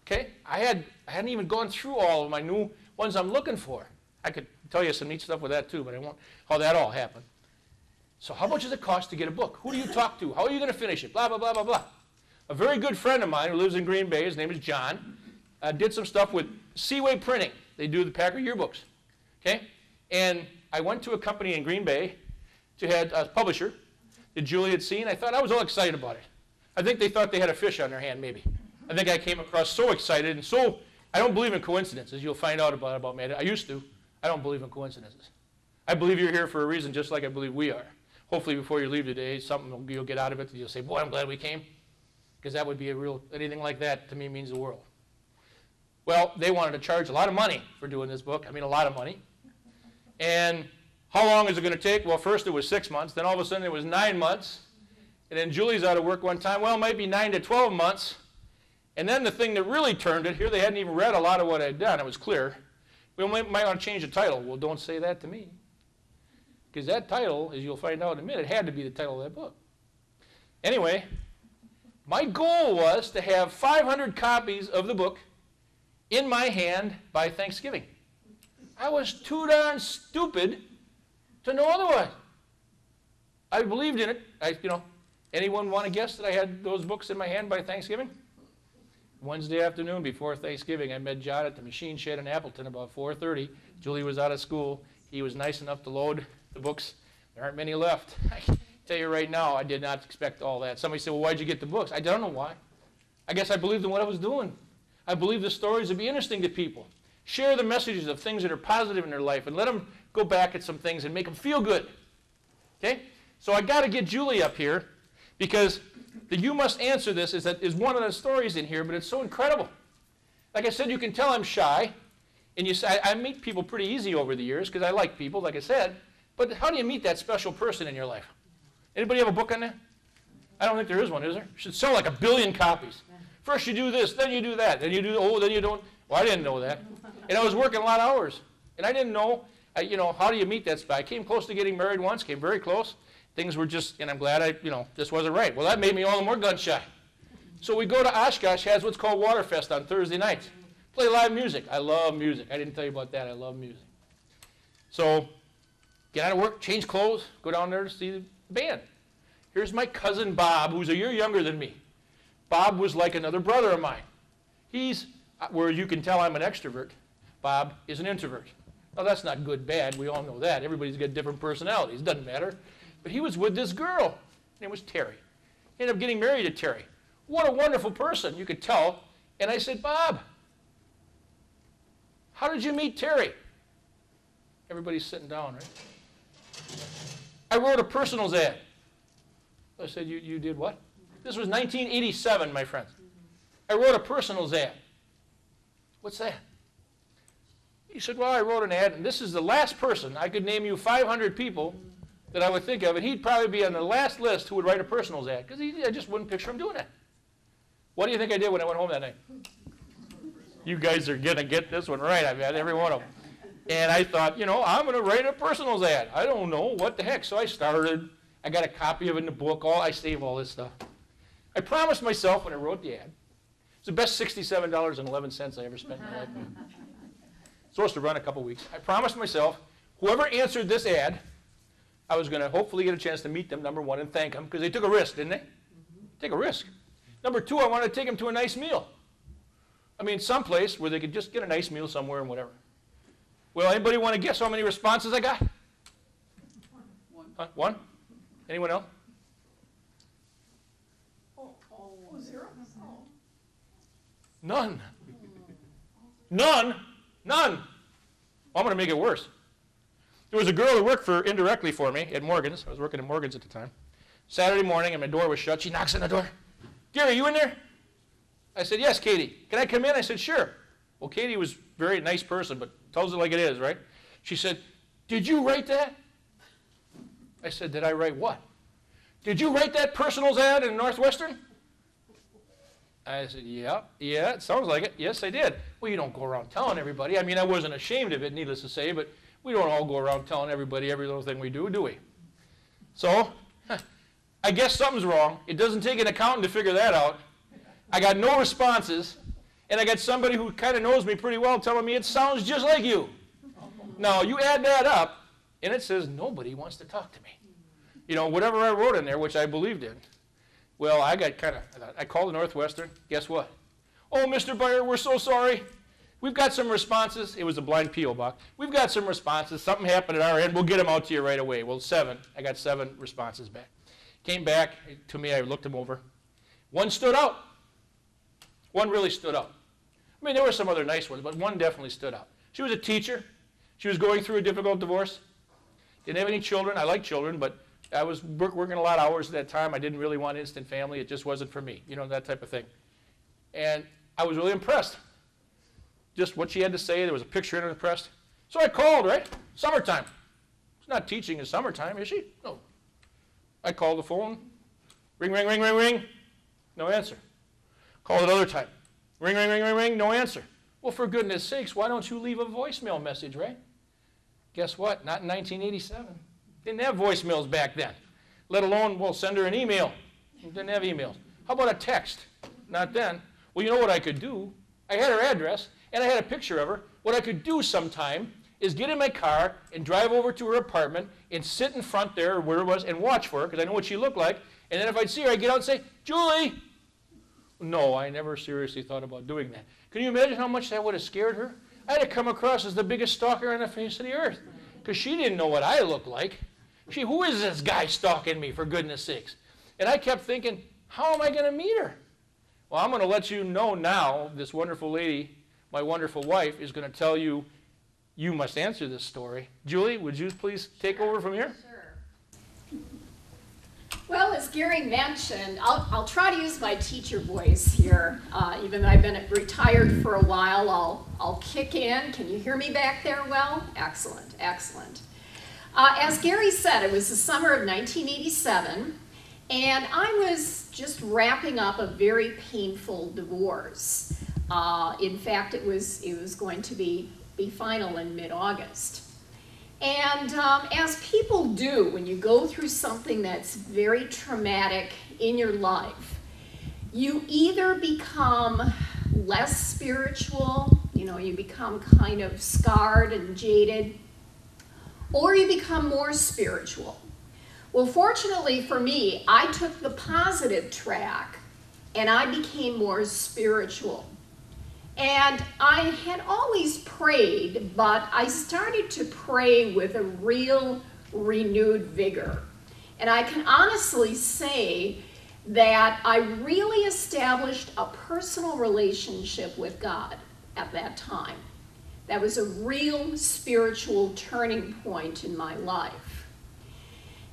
Okay? I hadn't even gone through all of my new ones I'm looking for. I could tell you some neat stuff with that, too, but I won't, how that all happened. So how much does it cost to get a book? Who do you talk to? How are you going to finish it? Blah, blah, blah, blah, blah. A very good friend of mine who lives in Green Bay, his name is John, did some stuff with Seaway Printing. They do the Packer yearbooks. Okay? And I went to a company in Green Bay to have a publisher that Julie had seen. I was all excited about it. I think they thought they had a fish on their hand, maybe. I think I came across so excited and so, I don't believe in coincidences. You'll find out about me. I used to. I don't believe in coincidences. I believe you're here for a reason, just like I believe we are. Hopefully before you leave today, something you'll get out of it that you'll say, boy, I'm glad we came. Because that would be anything like that to me means the world. Well, they wanted to charge a lot of money for doing this book. I mean, a lot of money. And how long is it going to take? Well, first it was 6 months. Then all of a sudden it was 9 months. And then Julie's out of work one time. Well, it might be 9 to 12 months. And then the thing that really turned it, here they hadn't even read a lot of what I'd done. It was clear. We might want to change the title. Well, don't say that to me. Because that title, as you'll find out in a minute, had to be the title of that book. Anyway, my goal was to have 500 copies of the book in my hand by Thanksgiving. I was too darn stupid to know otherwise. I believed in it. Anyone want to guess that I had those books in my hand by Thanksgiving? Wednesday afternoon before Thanksgiving, I met John at the machine shed in Appleton about 4:30. Julie was out of school. He was nice enough to load the books. There aren't many left. I can tell you right now, I did not expect all that. Somebody said, well, why'd you get the books? I don't know why. I guess I believed in what I was doing. I believed the stories would be interesting to people. Share the messages of things that are positive in their life and let them go back at some things and make them feel good. Okay? So I got to get Julie up here because the "you must answer this" is one of the stories in here, but it's so incredible. Like I said, you can tell I'm shy, and I meet people pretty easy over the years because I like people, like I said, but how do you meet that special person in your life? Anybody have a book on that? I don't think there is one, is there? It should sell like 1 billion copies. First you do this, then you do that, then you do, oh, then you don't. Well, I didn't know that. And I was working a lot of hours, and I didn't know, how do you meet that spot? I came close to getting married once, came very close. Things were just, and I'm glad this wasn't right. Well, that made me all the more gun shy. So we go to Oshkosh, has what's called Waterfest on Thursday nights. Play live music. I love music. I didn't tell you about that. I love music. So get out of work, change clothes, go down there to see the band. Here's my cousin Bob, who's a year younger than me. Bob was like another brother of mine. He's, where you can tell I'm an extrovert, Bob is an introvert. Now that's not good, bad. We all know that. Everybody's got different personalities. Doesn't matter. But he was with this girl. Her name was Terry. He ended up getting married to Terry. What a wonderful person, you could tell. And I said, Bob, how did you meet Terry? Everybody's sitting down, right? I wrote a personals ad. I said, you did what? This was 1987, my friends. I wrote a personals ad. What's that? He said, well, I wrote an ad, and this is the last person. I could name you 500 people that I would think of, and he'd probably be on the last list who would write a personals ad, because I just wouldn't picture him doing that. What do you think I did when I went home that night? You guys are going to get this one right. I've had every one of them. And I thought, I'm going to write a personals ad. I don't know, what the heck. So I started. I got a copy of it in the book. I save all this stuff. I promised myself when I wrote the ad, it's the best $67.11 I ever spent in my life. Supposed to run a couple weeks. I promised myself, whoever answered this ad, I was going to hopefully get a chance to meet them, number one, and thank them, because they took a risk, didn't they? Take a risk. Number two, I wanted to take them to a nice meal. I mean, someplace where they could just get a nice meal somewhere and whatever. Well, anybody want to guess how many responses I got? One. Huh? One? Anyone else? Zero. None. None? None. Well, I'm going to make it worse. There was a girl who worked indirectly for me at Morgan's. I was working at Morgan's at the time. Saturday morning, and my door was shut. She knocks on the door. Gary, you in there? I said, yes, Katie. Can I come in? I said, sure. Well, Katie was a very nice person, but tells it like it is, right? She said, did you write that? I said, did I write what? Did you write that personals ad in Northwestern? I said, yeah, it sounds like it. Yes, I did. Well, you don't go around telling everybody. I mean, I wasn't ashamed of it, needless to say, but we don't all go around telling everybody every little thing we do we? So, I guess something's wrong. It doesn't take an accountant to figure that out. I got no responses, and I got somebody who kind of knows me pretty well telling me it sounds just like you. Now, you add that up, and it says nobody wants to talk to me. Whatever I wrote in there, which I believed in. Well, I called the Northwestern. Guess what? Oh, Mr. Beyer, we're so sorry. We've got some responses. It was a blind P.O. box. We've got some responses. Something happened at our end. We'll get them out to you right away. Well, 7. I got 7 responses back. Came back to me. I looked them over. One stood out. One really stood out. I mean, there were some other nice ones, but one definitely stood out. She was a teacher. She was going through a difficult divorce. Didn't have any children. I like children, but I was working a lot of hours at that time. I didn't really want instant family. It just wasn't for me, that type of thing. And I was really impressed. Just what she had to say. There was a picture in it, impressed. So I called, right? Summertime. She's not teaching in summertime, is she? No. I called the phone. Ring, ring, ring, ring, ring. No answer. Called another time. Ring, ring, ring, ring, ring. No answer. Well, for goodness sakes, why don't you leave a voicemail message, right? Guess what? Not in 1987. Didn't have voicemails back then. Let alone, we'll send her an email. Didn't have emails. How about a text? Not then. Well, you know what I could do? I had her address, and I had a picture of her. What I could do sometime is get in my car and drive over to her apartment and sit in front there, or where it was, and watch for her, because I know what she looked like. And then if I'd see her, I'd get out and say, Julie! No, I never seriously thought about doing that. Can you imagine how much that would have scared her? I'd have come across as the biggest stalker on the face of the earth, because she didn't know what I looked like. Who is this guy stalking me, for goodness sakes? And I kept thinking, how am I going to meet her? Well, I'm going to let you know now, this wonderful lady, my wonderful wife, is going to tell you you must answer this story. Julie, would you please take over from here? Sure. Well, as Gary mentioned, I'll try to use my teacher voice here. Even though I've been retired for a while, I'll kick in. Can you hear me back there well? Excellent, excellent. As Gary said, it was the summer of 1987, and I was just wrapping up a very painful divorce. In fact, it was going to be final in mid-August. And as people do when you go through something that's very traumatic in your life, you either become less spiritual, you become kind of scarred and jaded, or you become more spiritual. Well, fortunately for me, I took the positive track and I became more spiritual. And I had always prayed, but I started to pray with a real renewed vigor. And I can honestly say that I really established a personal relationship with God at that time. That was a real spiritual turning point in my life.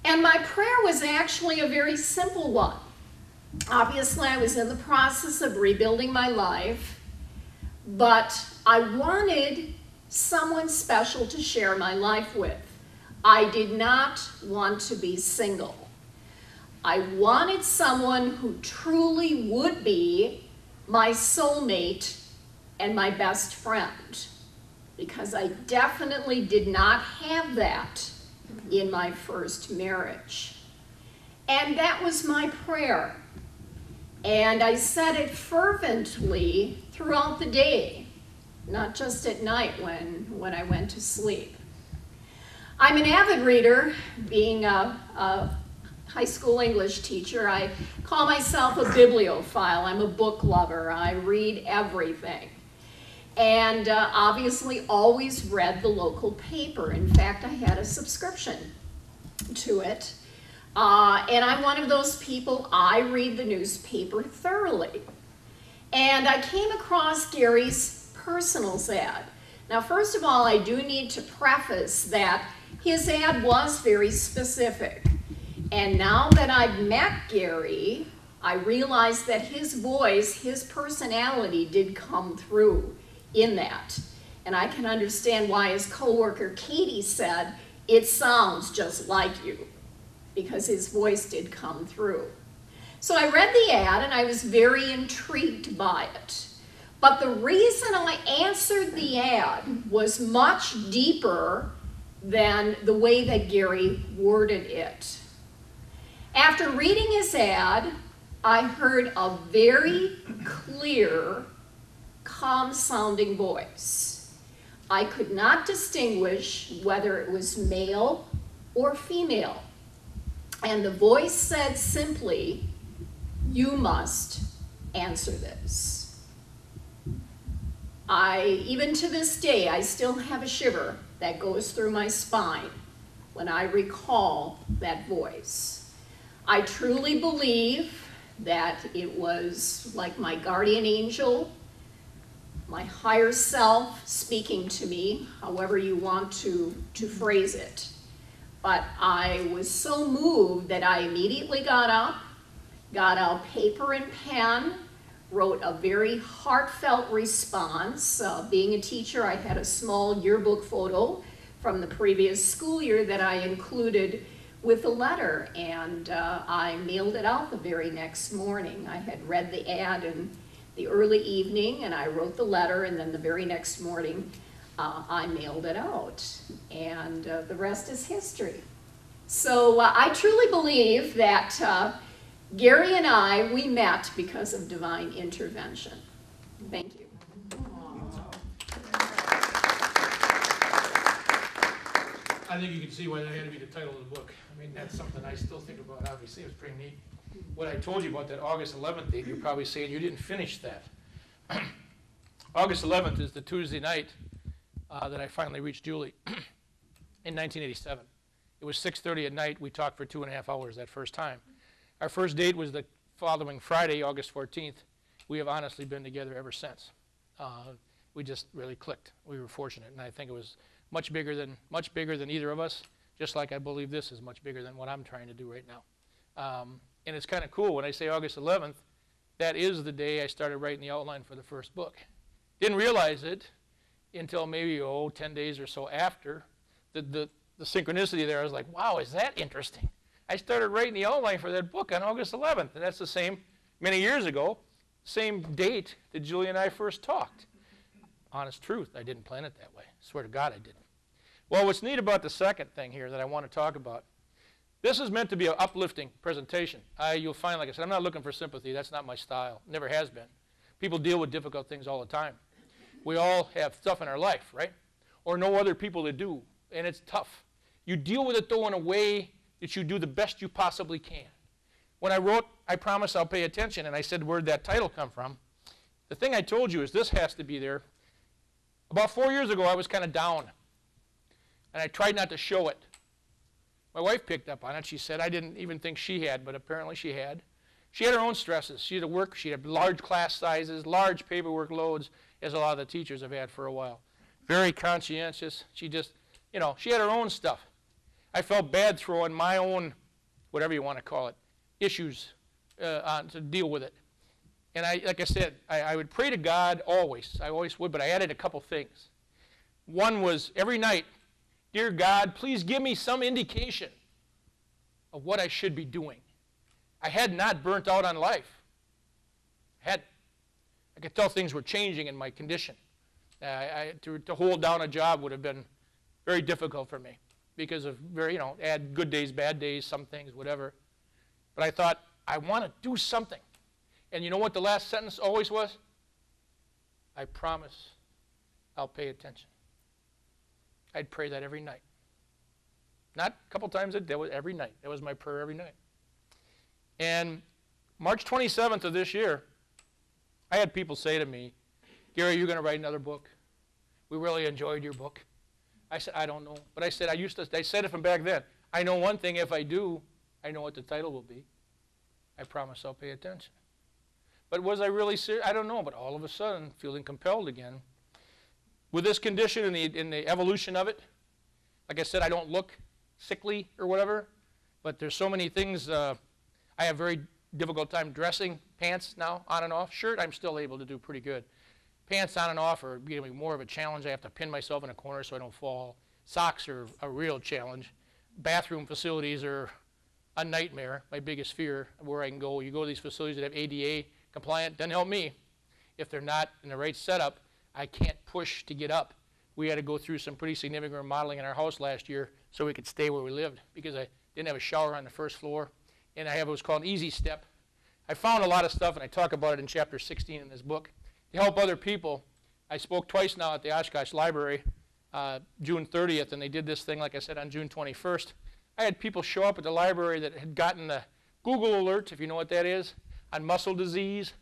And my prayer was actually a very simple one. Obviously, I was in the process of rebuilding my life, but I wanted someone special to share my life with. I did not want to be single. I wanted someone who truly would be my soulmate and my best friend, because I definitely did not have that in my first marriage. And that was my prayer. And I said it fervently throughout the day, not just at night when I went to sleep. I'm an avid reader. Being a high school English teacher, I call myself a bibliophile. I'm a book lover. I read everything. And obviously always read the local paper. In fact, I had a subscription to it. And I'm one of those people, I read the newspaper thoroughly. And I came across Gary's personals ad. Now, first of all, I do need to preface that his ad was very specific. And now that I've met Gary, I realize that his voice, his personality did come through in that. And I can understand why his coworker Katie said, "It sounds just like you," because his voice did come through. So I read the ad and I was very intrigued by it. But the reason I answered the ad was much deeper than the way that Gary worded it. After reading his ad, I heard a very clear, calm-sounding voice. I could not distinguish whether it was male or female. And the voice said simply, "You must answer this." Even to this day, I still have a shiver that goes through my spine when I recall that voice. I truly believe that it was like my guardian angel, my higher self speaking to me, however you want to phrase it. But I was so moved that I immediately got up, got out paper and pen, wrote a very heartfelt response. Being a teacher, I had a small yearbook photo from the previous school year that I included with a letter, and I mailed it out the very next morning. I had read the ad in the early evening, and I wrote the letter, and then the very next morning, I mailed it out, and the rest is history. So I truly believe that Gary and I, we met because of divine intervention. Thank you. I think you can see why that had to be the title of the book. I mean, that's something I still think about, obviously. It was pretty neat. What I told you about that August 11th date, you're probably saying you didn't finish that. August 11th is the Tuesday night that I finally reached Julie in 1987. It was 6:30 at night. We talked for 2.5 hours that first time. Our first date was the following Friday, August 14th. We have honestly been together ever since. we just really clicked. We were fortunate, and I think it was much bigger than either of us, just like I believe this is much bigger than what I'm trying to do right now. And it's kind of cool when I say August 11th, that is the day I started writing the outline for the first book. Didn't realize it until maybe, 10 days or so after. The synchronicity there, I was like, wow, is that interesting? I started writing the outline for that book on August 11th, and that's the same, many years ago, same date that Julie and I first talked. Honest truth, I didn't plan it that way. Swear to God I didn't. Well, what's neat about the second thing here that I want to talk about, this is meant to be an uplifting presentation. You'll find, like I said, I'm not looking for sympathy. That's not my style. Never has been. People deal with difficult things all the time. We all have stuff in our life, right? Or know other people that do, and it's tough. You deal with it, though, in a way that you do the best you possibly can. When I wrote, I Promise I'll Pay Attention, and I said, where'd that title come from? The thing I told you is this has to be there. About 4 years ago, I was kind of down, and I tried not to show it. My wife picked up on it. She said I didn't even think she had, but apparently she had. She had her own stresses. She had to work. She had large class sizes, large paperwork loads, as a lot of the teachers have had for a while. Very conscientious. She just, she had her own stuff. I felt bad throwing my own, whatever you want to call it, issues on to deal with it. And like I said, I would pray to God always. I always would, but I added a couple things. One was every night, dear God, please give me some indication of what I should be doing. I had not burnt out on life. I could tell things were changing in my condition. To hold down a job would have been very difficult for me because of add good days, bad days, some things, whatever. But I thought, I want to do something. And you know what the last sentence always was? I promise I'll pay attention. I'd pray that every night. Not a couple times a day, every night. That was my prayer every night. And March 27th of this year, I had people say to me, Gary, you're going to write another book. We really enjoyed your book. I said, I don't know. But I said, I said it from back then. I know one thing, if I do, I know what the title will be. I promise I'll pay attention. But was I really serious? I don't know. But all of a sudden, feeling compelled again. With this condition in the evolution of it, like I said, I don't look sickly or whatever, but there's so many things. I have very difficult time dressing pants now, on and off. Shirt, I'm still able to do pretty good. Pants on and off are becoming more of a challenge. I have to pin myself in a corner so I don't fall. Socks are a real challenge. Bathroom facilities are a nightmare, my biggest fear, where I can go. You go to these facilities that have ADA compliant, doesn't help me. If they're not in the right setup, I can't push to get up. We had to go through some pretty significant remodeling in our house last year so we could stay where we lived because I didn't have a shower on the first floor, and I have what's called an easy step. I found a lot of stuff, and I talk about it in chapter 16 in this book. To help other people, I spoke twice now at the Oshkosh Library, June 30th, and they did this thing, like I said, on June 21st. I had people show up at the library that had gotten the Google alert, if you know what that is, on muscle disease.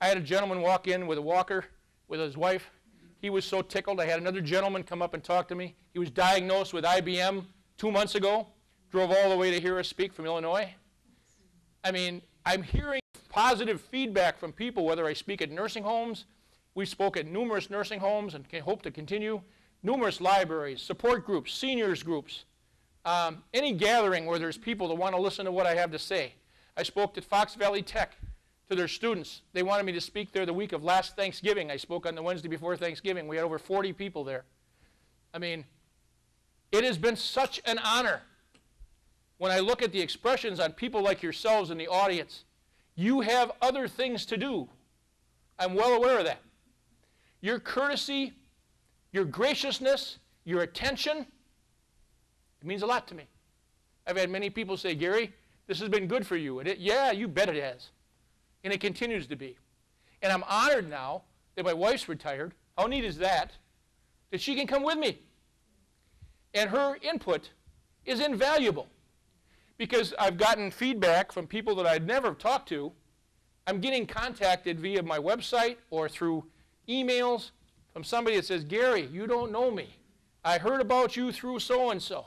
I had a gentleman walk in with a walker with his wife. He was so tickled. I had another gentleman come up and talk to me. He was diagnosed with IBM 2 months ago, drove all the way to hear us speak from Illinois. I mean, I'm hearing positive feedback from people, whether I speak at nursing homes. We spoke at numerous nursing homes and hope to continue. Numerous libraries, support groups, seniors groups. Any gathering where there's people that want to listen to what I have to say. I spoke at Fox Valley Tech to their students. They wanted me to speak there the week of last Thanksgiving. I spoke on the Wednesday before Thanksgiving. We had over 40 people there. I mean, it has been such an honor. When I look at the expressions on people like yourselves in the audience, you have other things to do. I'm well aware of that. Your courtesy, your graciousness, your attention, it means a lot to me. I've had many people say, Gary, this has been good for you. And yeah, you bet it has. And it continues to be. And I'm honored now that my wife's retired. How neat is that? That she can come with me. And her input is invaluable. Because I've gotten feedback from people that I'd never talked to. I'm getting contacted via my website or through emails from somebody that says, Gary, you don't know me. I heard about you through so-and-so.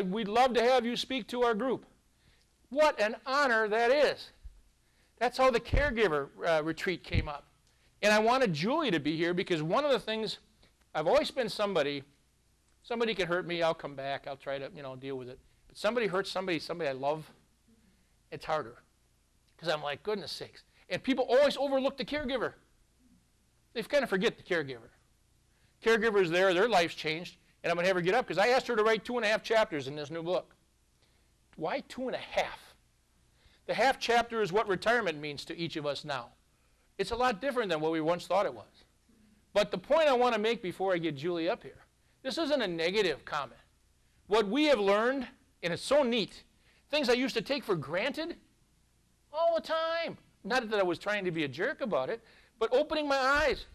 We'd love to have you speak to our group. What an honor that is. That's how the caregiver retreat came up. And I wanted Julie to be here because one of the things, I've always been somebody can hurt me, I'll come back, I'll try to, deal with it. But somebody hurts somebody I love, it's harder. Because I'm like, goodness sakes. And people always overlook the caregiver. They kind of forget the caregiver. Caregiver's there, their life's changed, and I'm going to have her get up because I asked her to write 2.5 chapters in this new book. Why 2.5? The half chapter is what retirement means to each of us now. It's a lot different than what we once thought it was. But the point I want to make before I get Julie up here, this isn't a negative comment. What we have learned, and it's so neat, things I used to take for granted all the time. Not that I was trying to be a jerk about it, but opening my eyes.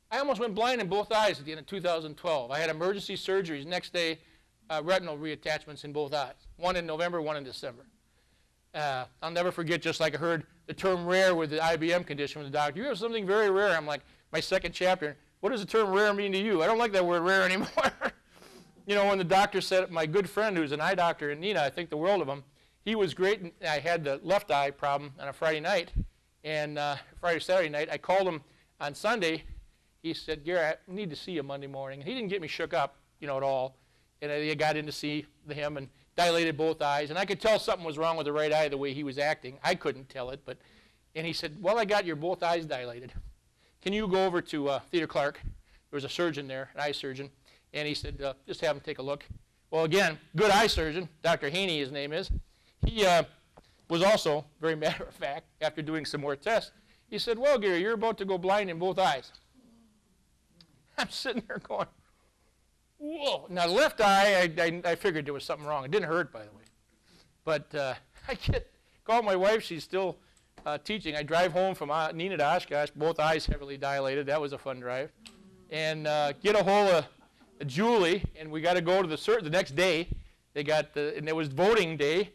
I almost went blind in both eyes at the end of 2012. I had emergency surgeries. Next day, retinal reattachments in both eyes. One in November, one in December. I'll never forget, just like I heard the term rare with the IBM condition from the doctor. You have something very rare. I'm like, my second chapter, what does the term rare mean to you? I don't like that word rare anymore. When the doctor said, my good friend who's an eye doctor in Neenah, I think the world of him, he was great. And I had the left eye problem on a Friday night. And Saturday night, I called him on Sunday. He said, Gary, I need to see you Monday morning. And he didn't get me shook up, at all. And I got in to see him and dilated both eyes. And I could tell something was wrong with the right eye the way he was acting. I couldn't tell it. And he said, well, I got your both eyes dilated. Can you go over to Theodore Clark? There was a surgeon there, an eye surgeon. And he said, just have him take a look. Well, again, good eye surgeon, Dr. Haney, his name is. He was also, very matter of fact, after doing some more tests, he said, well, Gary, you're about to go blind in both eyes. I'm sitting there going, whoa. Now, the left eye, I figured there was something wrong. It didn't hurt, by the way. But I called my wife. She's still teaching. I drive home from Neenah to Oshkosh, both eyes heavily dilated. That was a fun drive. And get a hold of Julie, and we got to go to the next day. And it was voting day.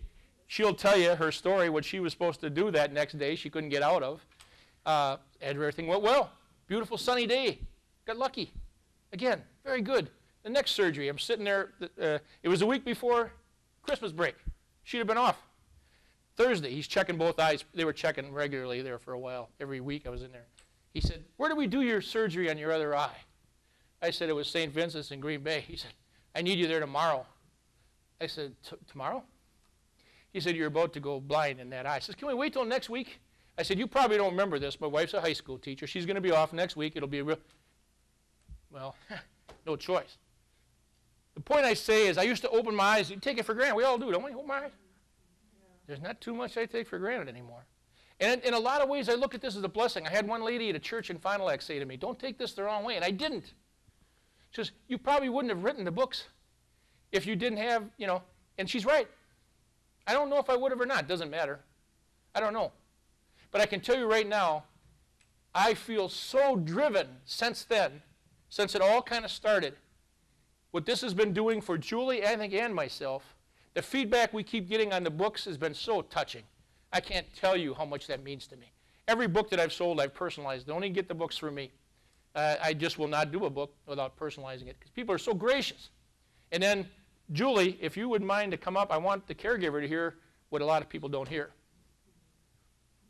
She'll tell you her story, what she was supposed to do that next day. She couldn't get out of. Everything went well. Beautiful sunny day. Got lucky. Again, very good. The next surgery, I'm sitting there. It was a week before Christmas break. She'd have been off. Thursday, he's checking both eyes. They were checking regularly there for a while. Every week I was in there. He said, where did we do your surgery on your other eye? I said, it was St. Vincent's in Green Bay. He said, I need you there tomorrow. I said, tomorrow? He said, you're about to go blind in that eye. I said, can we wait till next week? I said, you probably don't remember this. My wife's a high school teacher. She's going to be off next week. It'll be a real, well, no choice. The point I say is I used to open my eyes. You take it for granted. We all do, don't we? Open my eyes. There's not too much I take for granted anymore. And in a lot of ways, I look at this as a blessing. I had one lady at a church in Fond du Lac say to me, don't take this the wrong way. And I didn't. She says, you probably wouldn't have written the books if you didn't have, and she's right. I don't know if I would have or not. Doesn't matter. I don't know. But I can tell you right now, I feel so driven since then, since it all kind of started. What this has been doing for Julie, I think, and myself, the feedback we keep getting on the books has been so touching. I can't tell you how much that means to me. Every book that I've sold, I've personalized. They only get the books from me. I just will not do a book without personalizing it because people are so gracious. And then, Julie, if you would mind to come up, I want the caregiver to hear what a lot of people don't hear.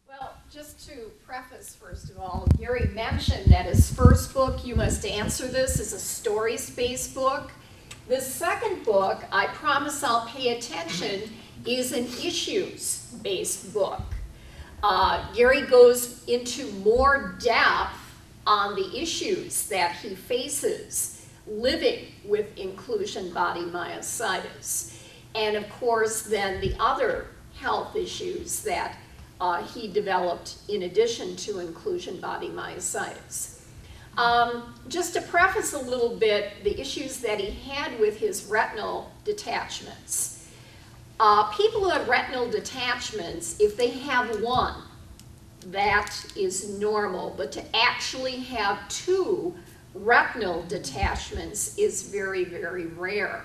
Well, just to preface, first of all, Gary mentioned that his first book, You Must Answer This, is a story-based book. The second book, I Promise I'll Pay Attention, is an issues-based book. Gary goes into more depth on the issues that he faces living with inclusion body myositis. And of course, then the other health issues that he developed in addition to inclusion body myositis. Just to preface a little bit, the issues that he had with his retinal detachments. People who have retinal detachments, if they have one, that is normal, but to actually have two retinal detachments is very, very rare.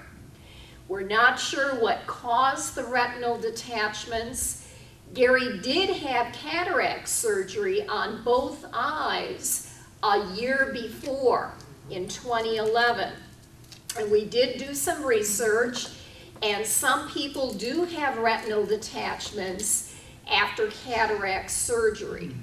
We're not sure what caused the retinal detachments. Gary did have cataract surgery on both eyes a year before, in 2011. And we did do some research, and some people do have retinal detachments after cataract surgery.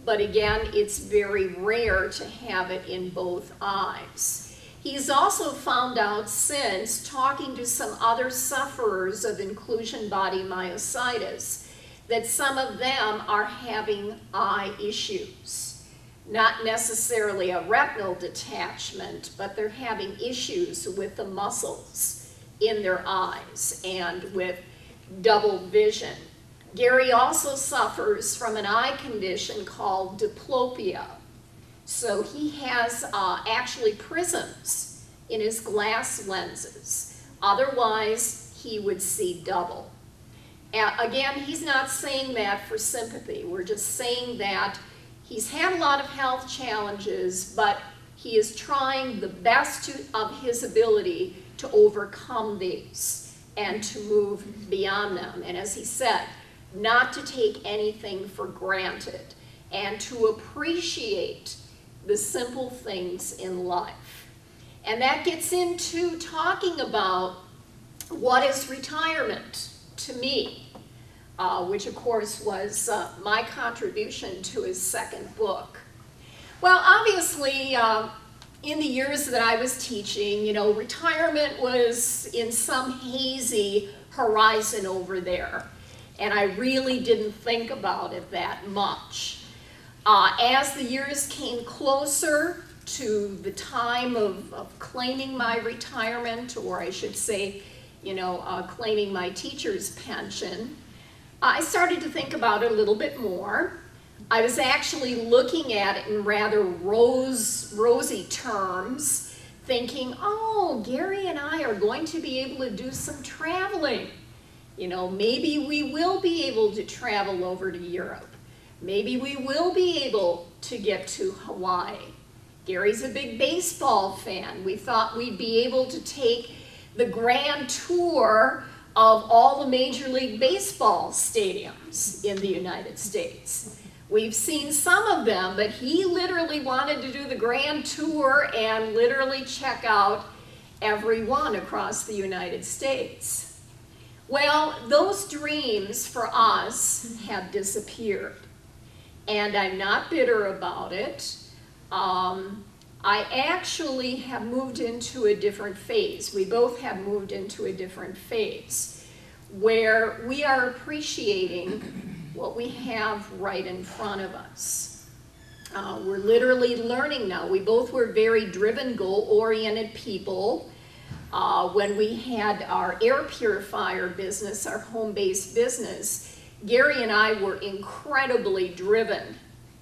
but again, it's very rare to have it in both eyes. He's also found out since talking to some other sufferers of inclusion body myositis that some of them are having eye issues. Not necessarily a retinal detachment, but they're having issues with the muscles in their eyes and with double vision. Gary also suffers from an eye condition called diplopia. So he has actually prisms in his glass lenses. Otherwise, he would see double. Again, he's not saying that for sympathy. We're just saying that he's had a lot of health challenges, but he is trying the best of his ability to overcome these and to move beyond them. And as he said, not to take anything for granted and to appreciate the simple things in life. And that gets into talking about what is retirement to me, which of course was my contribution to his second book. Well, obviously, in the years that I was teaching, you know, retirement was in some hazy horizon over there, and I really didn't think about it that much. As the years came closer to the time of claiming my retirement, or I should say, you know, claiming my teacher's pension, I started to think about it a little bit more. I was actually looking at it in rather rosy terms, thinking, oh, Gary and I are going to be able to do some traveling. You know, maybe we will be able to travel over to Europe. Maybe we will be able to get to Hawaii. Gary's a big baseball fan. We thought we'd be able to take the grand tour of all the Major League Baseball stadiums in the United States. We've seen some of them, but he literally wanted to do the grand tour and literally check out every one across the United States. Well, those dreams for us have disappeared, and I'm not bitter about it. I actually have moved into a different phase. We both have moved into a different phase where we are appreciating what we have right in front of us. We're literally learning now. We both were very driven, goal-oriented people. When we had our air purifier business, our home-based business, Gary and I were incredibly driven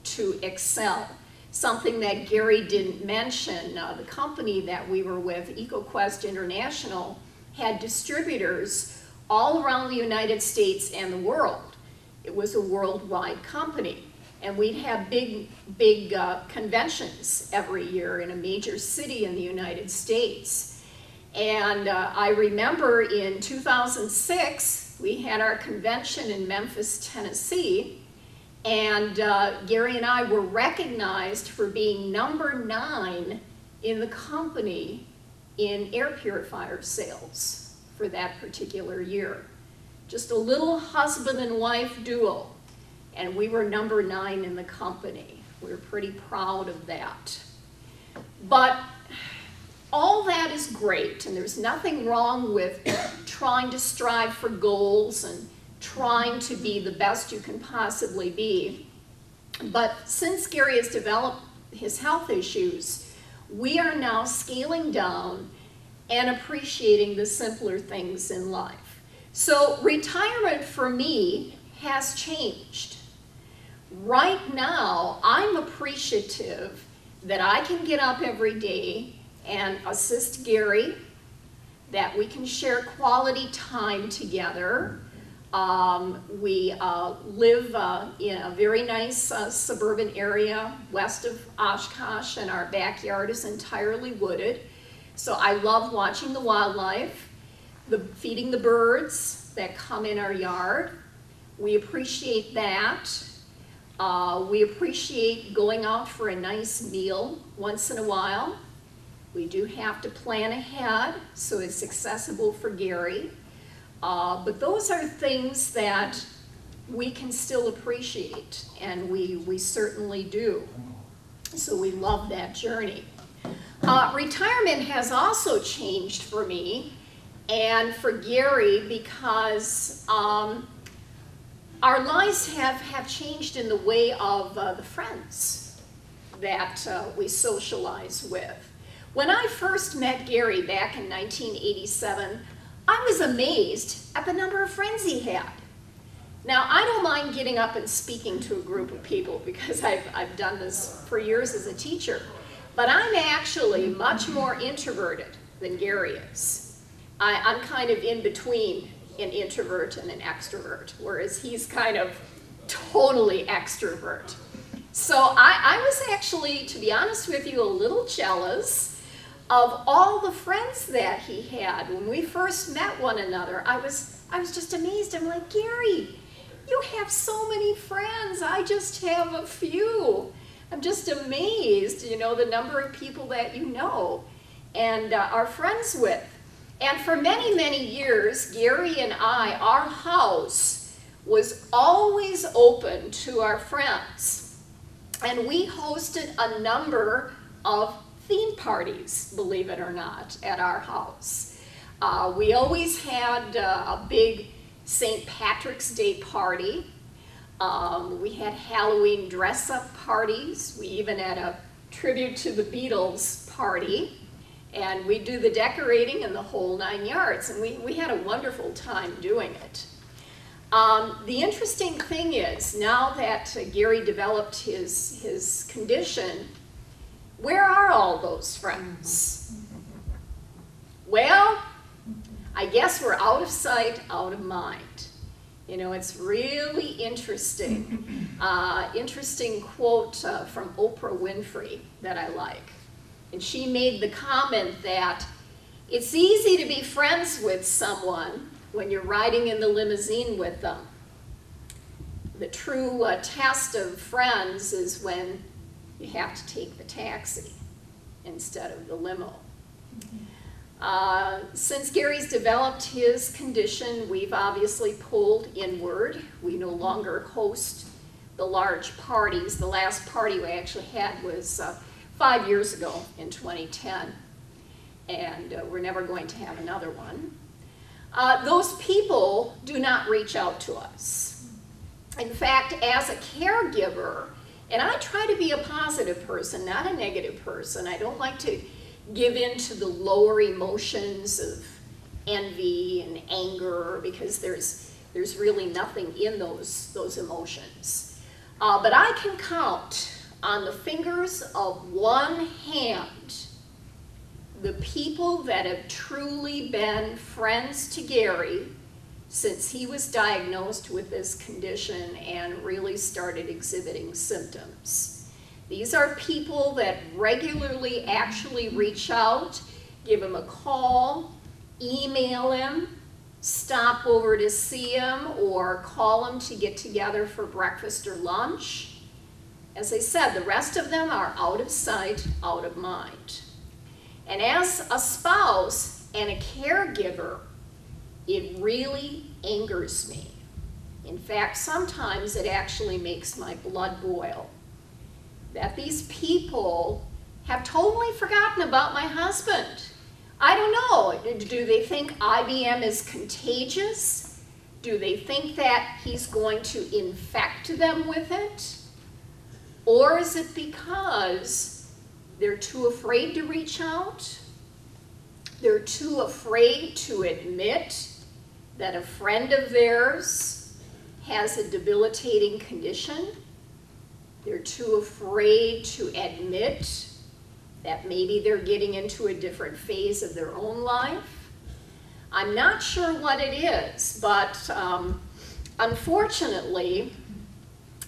to excel. Something that Gary didn't mention, the company that we were with, EcoQuest International, had distributors all around the United States and the world. It was a worldwide company. And we'd have big conventions every year in a major city in the United States. And I remember in 2006, we had our convention in Memphis, Tennessee, and Gary and I were recognized for being number 9 in the company in air purifier sales for that particular year. Just a little husband and wife duo, and we were number 9 in the company. We were pretty proud of that. But all that is great, and there's nothing wrong with trying to strive for goals and trying to be the best you can possibly be. But since Gary has developed his health issues, we are now scaling down and appreciating the simpler things in life. So retirement for me has changed. Right now, I'm appreciative that I can get up every day and assist Gary, that we can share quality time together. We live in a very nice suburban area west of Oshkosh, and our backyard is entirely wooded. So I love watching the wildlife, feeding the birds that come in our yard. We appreciate that. We appreciate going out for a nice meal once in a while. We do have to plan ahead so it's accessible for Gary. But those are things that we can still appreciate, and we certainly do. So we love that journey. Retirement has also changed for me and for Gary because our lives have changed in the way of the friends that we socialize with. When I first met Gary back in 1987, I was amazed at the number of friends he had. Now, I don't mind getting up and speaking to a group of people because I've done this for years as a teacher, but I'm actually much more introverted than Gary is. I'm kind of in between an introvert and an extrovert, whereas he's kind of totally extrovert. So I was actually, to be honest with you, a little jealous of all the friends that he had. When we first met one another, I was just amazed. I'm like, Gary, you have so many friends. I just have a few. I'm just amazed, you know, the number of people that you know and are friends with. And for many, many years, Gary and I, our house was always open to our friends. And we hosted a number of theme parties, believe it or not, at our house. We always had a big St. Patrick's Day party. We had Halloween dress-up parties. We even had a tribute to the Beatles party. And we do the decorating and the whole 9 yards. And we had a wonderful time doing it. The interesting thing is, now that Gary developed his condition, where are all those friends? Well, I guess we're out of sight, out of mind. You know, it's really interesting. Interesting quote from Oprah Winfrey that I like. And she made the comment that it's easy to be friends with someone when you're riding in the limousine with them. The true test of friends is when you have to take the taxi instead of the limo. Since Gary's developed his condition, we've obviously pulled inward. We no longer host the large parties. The last party we actually had was 5 years ago in 2010, and we're never going to have another one. Those people do not reach out to us. In fact, as a caregiver, and I try to be a positive person, not a negative person. I don't like to give in to the lower emotions of envy and anger because there's really nothing in those emotions. But I can count on the fingers of one hand the people that have truly been friends to Gary since he was diagnosed with this condition and really started exhibiting symptoms. These are people that regularly actually reach out, give him a call, email him, stop over to see him, or call him to get together for breakfast or lunch. As I said, the rest of them are out of sight, out of mind. And as a spouse and a caregiver, it really angers me. In fact, sometimes it actually makes my blood boil that these people have totally forgotten about my husband. I don't know. Do they think IBM is contagious? Do they think that he's going to infect them with it? Or is it because they're too afraid to reach out? They're too afraid to admit that a friend of theirs has a debilitating condition. They're too afraid to admit that maybe they're getting into a different phase of their own life. I'm not sure what it is, but unfortunately,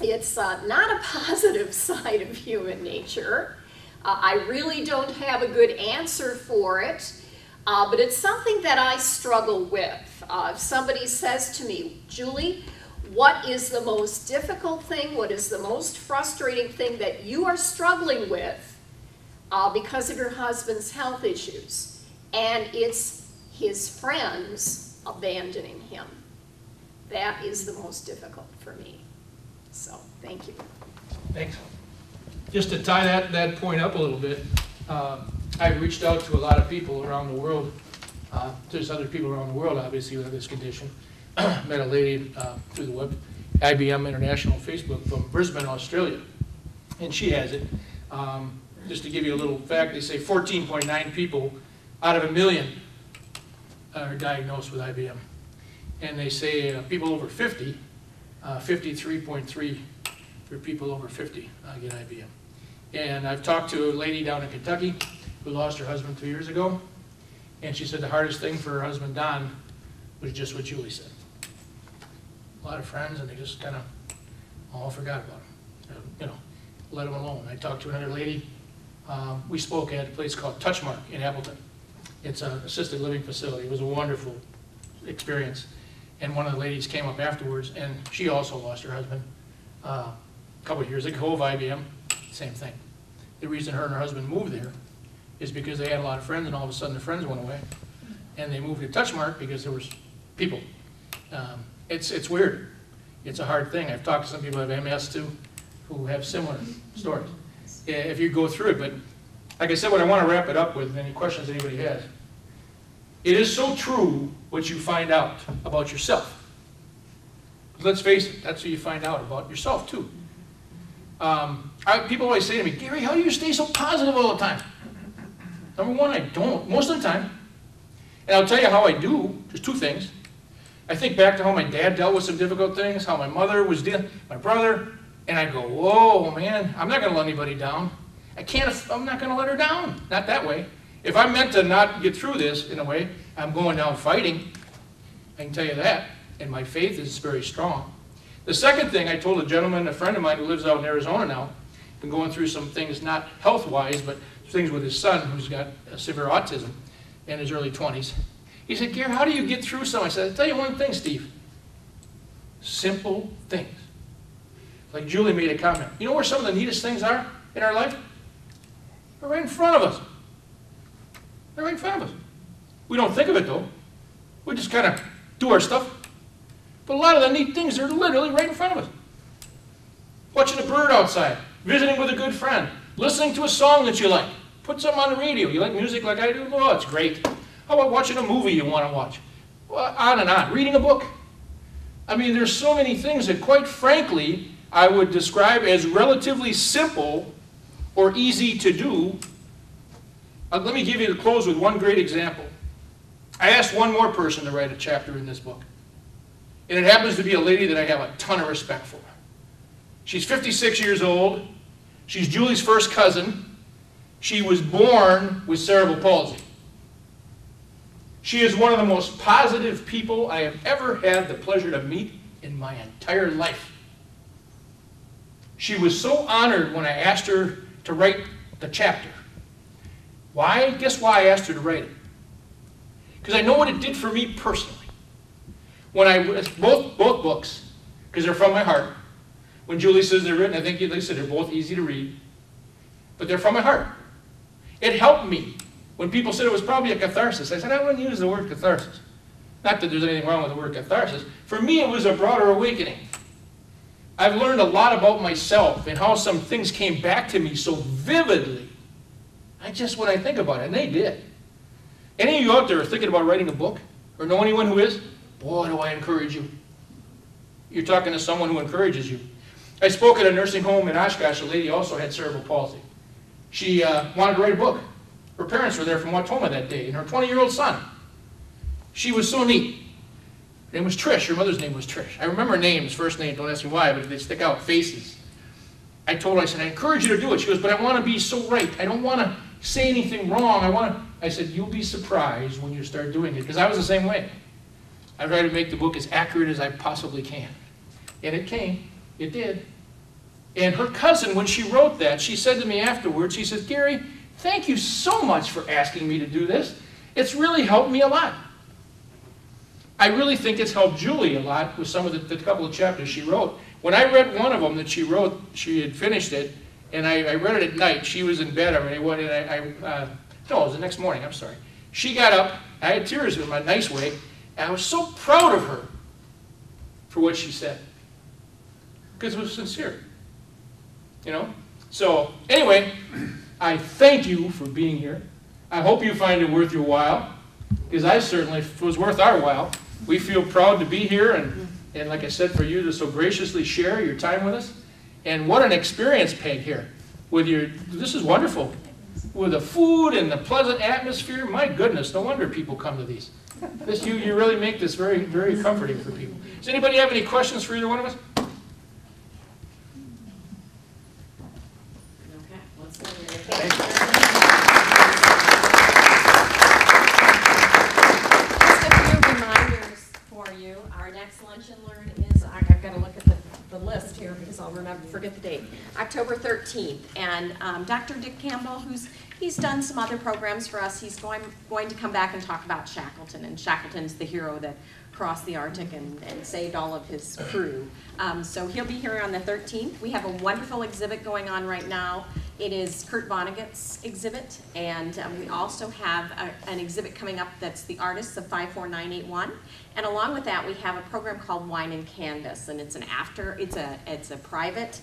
it's not a positive side of human nature. I really don't have a good answer for it, but it's something that I struggle with. If somebody says to me, Julie, what is the most difficult thing, what is the most frustrating thing that you are struggling with because of your husband's health issues? And it's his friends abandoning him. That is the most difficult for me. So, thank you. Thanks. Just to tie that point up a little bit, I've reached out to a lot of people around the world. There's other people around the world, obviously, who have this condition. Met a lady through the web, IBM International Facebook from Brisbane, Australia, and she has it. Just to give you a little fact, they say 14.9 people out of 1 million are diagnosed with IBM. And they say people over 50, 53.3 for people over 50 get IBM. And I've talked to a lady down in Kentucky who lost her husband 2 years ago, and she said the hardest thing for her husband, Don, was just what Julie said. A lot of friends, and they just kind of all forgot about him. You know, let him alone. I talked to another lady. We spoke at a place called Touchmark in Appleton. It's an assisted living facility. It was a wonderful experience. And one of the ladies came up afterwards, and she also lost her husband a couple of years ago of IBM. Same thing. The reason her and her husband moved there is because they had a lot of friends, and all of a sudden their friends went away. And they moved to Touchmark because there was people. It's weird. It's a hard thing. I've talked to some people who have MS too, who have similar stories. If you go through it, but like I said, what I want to wrap it up with, any questions anybody has, it is so true what you find out about yourself. Let's face it, that's what you find out about yourself too. People always say to me, Gary, how do you stay so positive all the time? Number one, I don't, most of the time. And I'll tell you how I do. There's two things. I think back to how my dad dealt with some difficult things, how my mother was dealing, my brother, and I go, whoa, man, I'm not going to let anybody down. I'm not going to let her down. Not that way. If I'm meant to not get through this, in a way, I'm going down fighting. I can tell you that. And my faith is very strong. The second thing, I told a gentleman, a friend of mine who lives out in Arizona now, been going through some things, not health-wise, but things with his son who's got severe autism in his early 20s. He said, Gary, how do you get through some? I said, I'll tell you one thing, Steve. Simple things. Like Julie made a comment. You know where some of the neatest things are in our life? They're right in front of us. They're right in front of us. We don't think of it, though. We just kind of do our stuff. But a lot of the neat things are literally right in front of us. Watching a bird outside, visiting with a good friend, listening to a song that you like. Put something on the radio. You like music like I do? Oh, it's great. How about watching a movie you want to watch? Well, on and on. Reading a book. I mean, there's so many things that, quite frankly, I would describe as relatively simple or easy to do. Let me give you the close with one great example. I asked one more person to write a chapter in this book. And it happens to be a lady that I have a ton of respect for. She's 56 years old. She's Julie's first cousin. She was born with cerebral palsy. She is one of the most positive people I have ever had the pleasure to meet in my entire life. She was so honored when I asked her to write the chapter. Why? Guess why I asked her to write it? Because I know what it did for me personally. When both books, because they're from my heart. When Julie says they're written, I think like I said, they're both easy to read. But they're from my heart. It helped me. When people said it was probably a catharsis, I said, I wouldn't use the word catharsis. Not that there's anything wrong with the word catharsis. For me, it was a broader awakening. I've learned a lot about myself and how some things came back to me so vividly. When I think about it, and they did. Any of you out there are thinking about writing a book? Or know anyone who is? Boy, do I encourage you. You're talking to someone who encourages you. I spoke at a nursing home in Oshkosh. A lady also had cerebral palsy. She wanted to write a book. Her parents were there from Watoma that day, and her 20-year-old son. She was so neat. Her name was Trish. Her mother's name was Trish. I remember names, first name, don't ask me why, but they stick out, faces. I told her, I said, I encourage you to do it. She goes, but I want to be so right. I don't want to say anything wrong. I said, you'll be surprised when you start doing it, because I was the same way. I try to make the book as accurate as I possibly can. And it came. It did. And her cousin, when she wrote that, she said to me afterwards, she says, Gary, thank you so much for asking me to do this. It's really helped me a lot. I really think it's helped Julie a lot with some of the couple of chapters she wrote. When I read one of them that she wrote, she had finished it, and I read it at night. She was in bed already. No, it was the next morning, I'm sorry. She got up. I had tears in a nice way. And I was so proud of her. for what she said. Because it was sincere. You know? So, anyway, I thank you for being here. I hope you find it worth your while, because I certainly, it was worth our while. We feel proud to be here, and like I said, for you to so graciously share your time with us. And what an experience, Peg, here. With your, this is wonderful. With the food and the pleasant atmosphere, my goodness, no wonder people come to these. This, you really make this very, very comforting for people. Does anybody have any questions for either one of us? Okay, let's go. Thank you. Just a few reminders for you. Our next Lunch and Learn is, I've got to look at the list here because I'll forget the date. October 13th. And Dr. Dick Campbell, he's done some other programs for us. He's going to come back and talk about Shackleton. And Shackleton's the hero that crossed the Arctic and saved all of his crew. So he'll be here on the 13th. We have a wonderful exhibit going on right now. It is Kurt Vonnegut's exhibit, and we also have an exhibit coming up that's the Artists of 54981. And along with that, we have a program called Wine and Canvas, and it's a private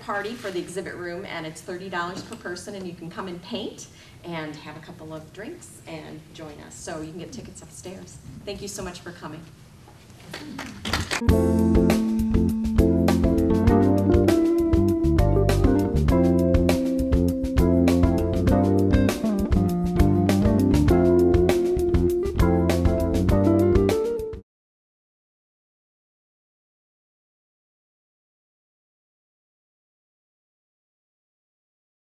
party for the exhibit room, and it's $30 per person, and you can come and paint and have a couple of drinks and join us. So you can get tickets upstairs. Thank you so much for coming.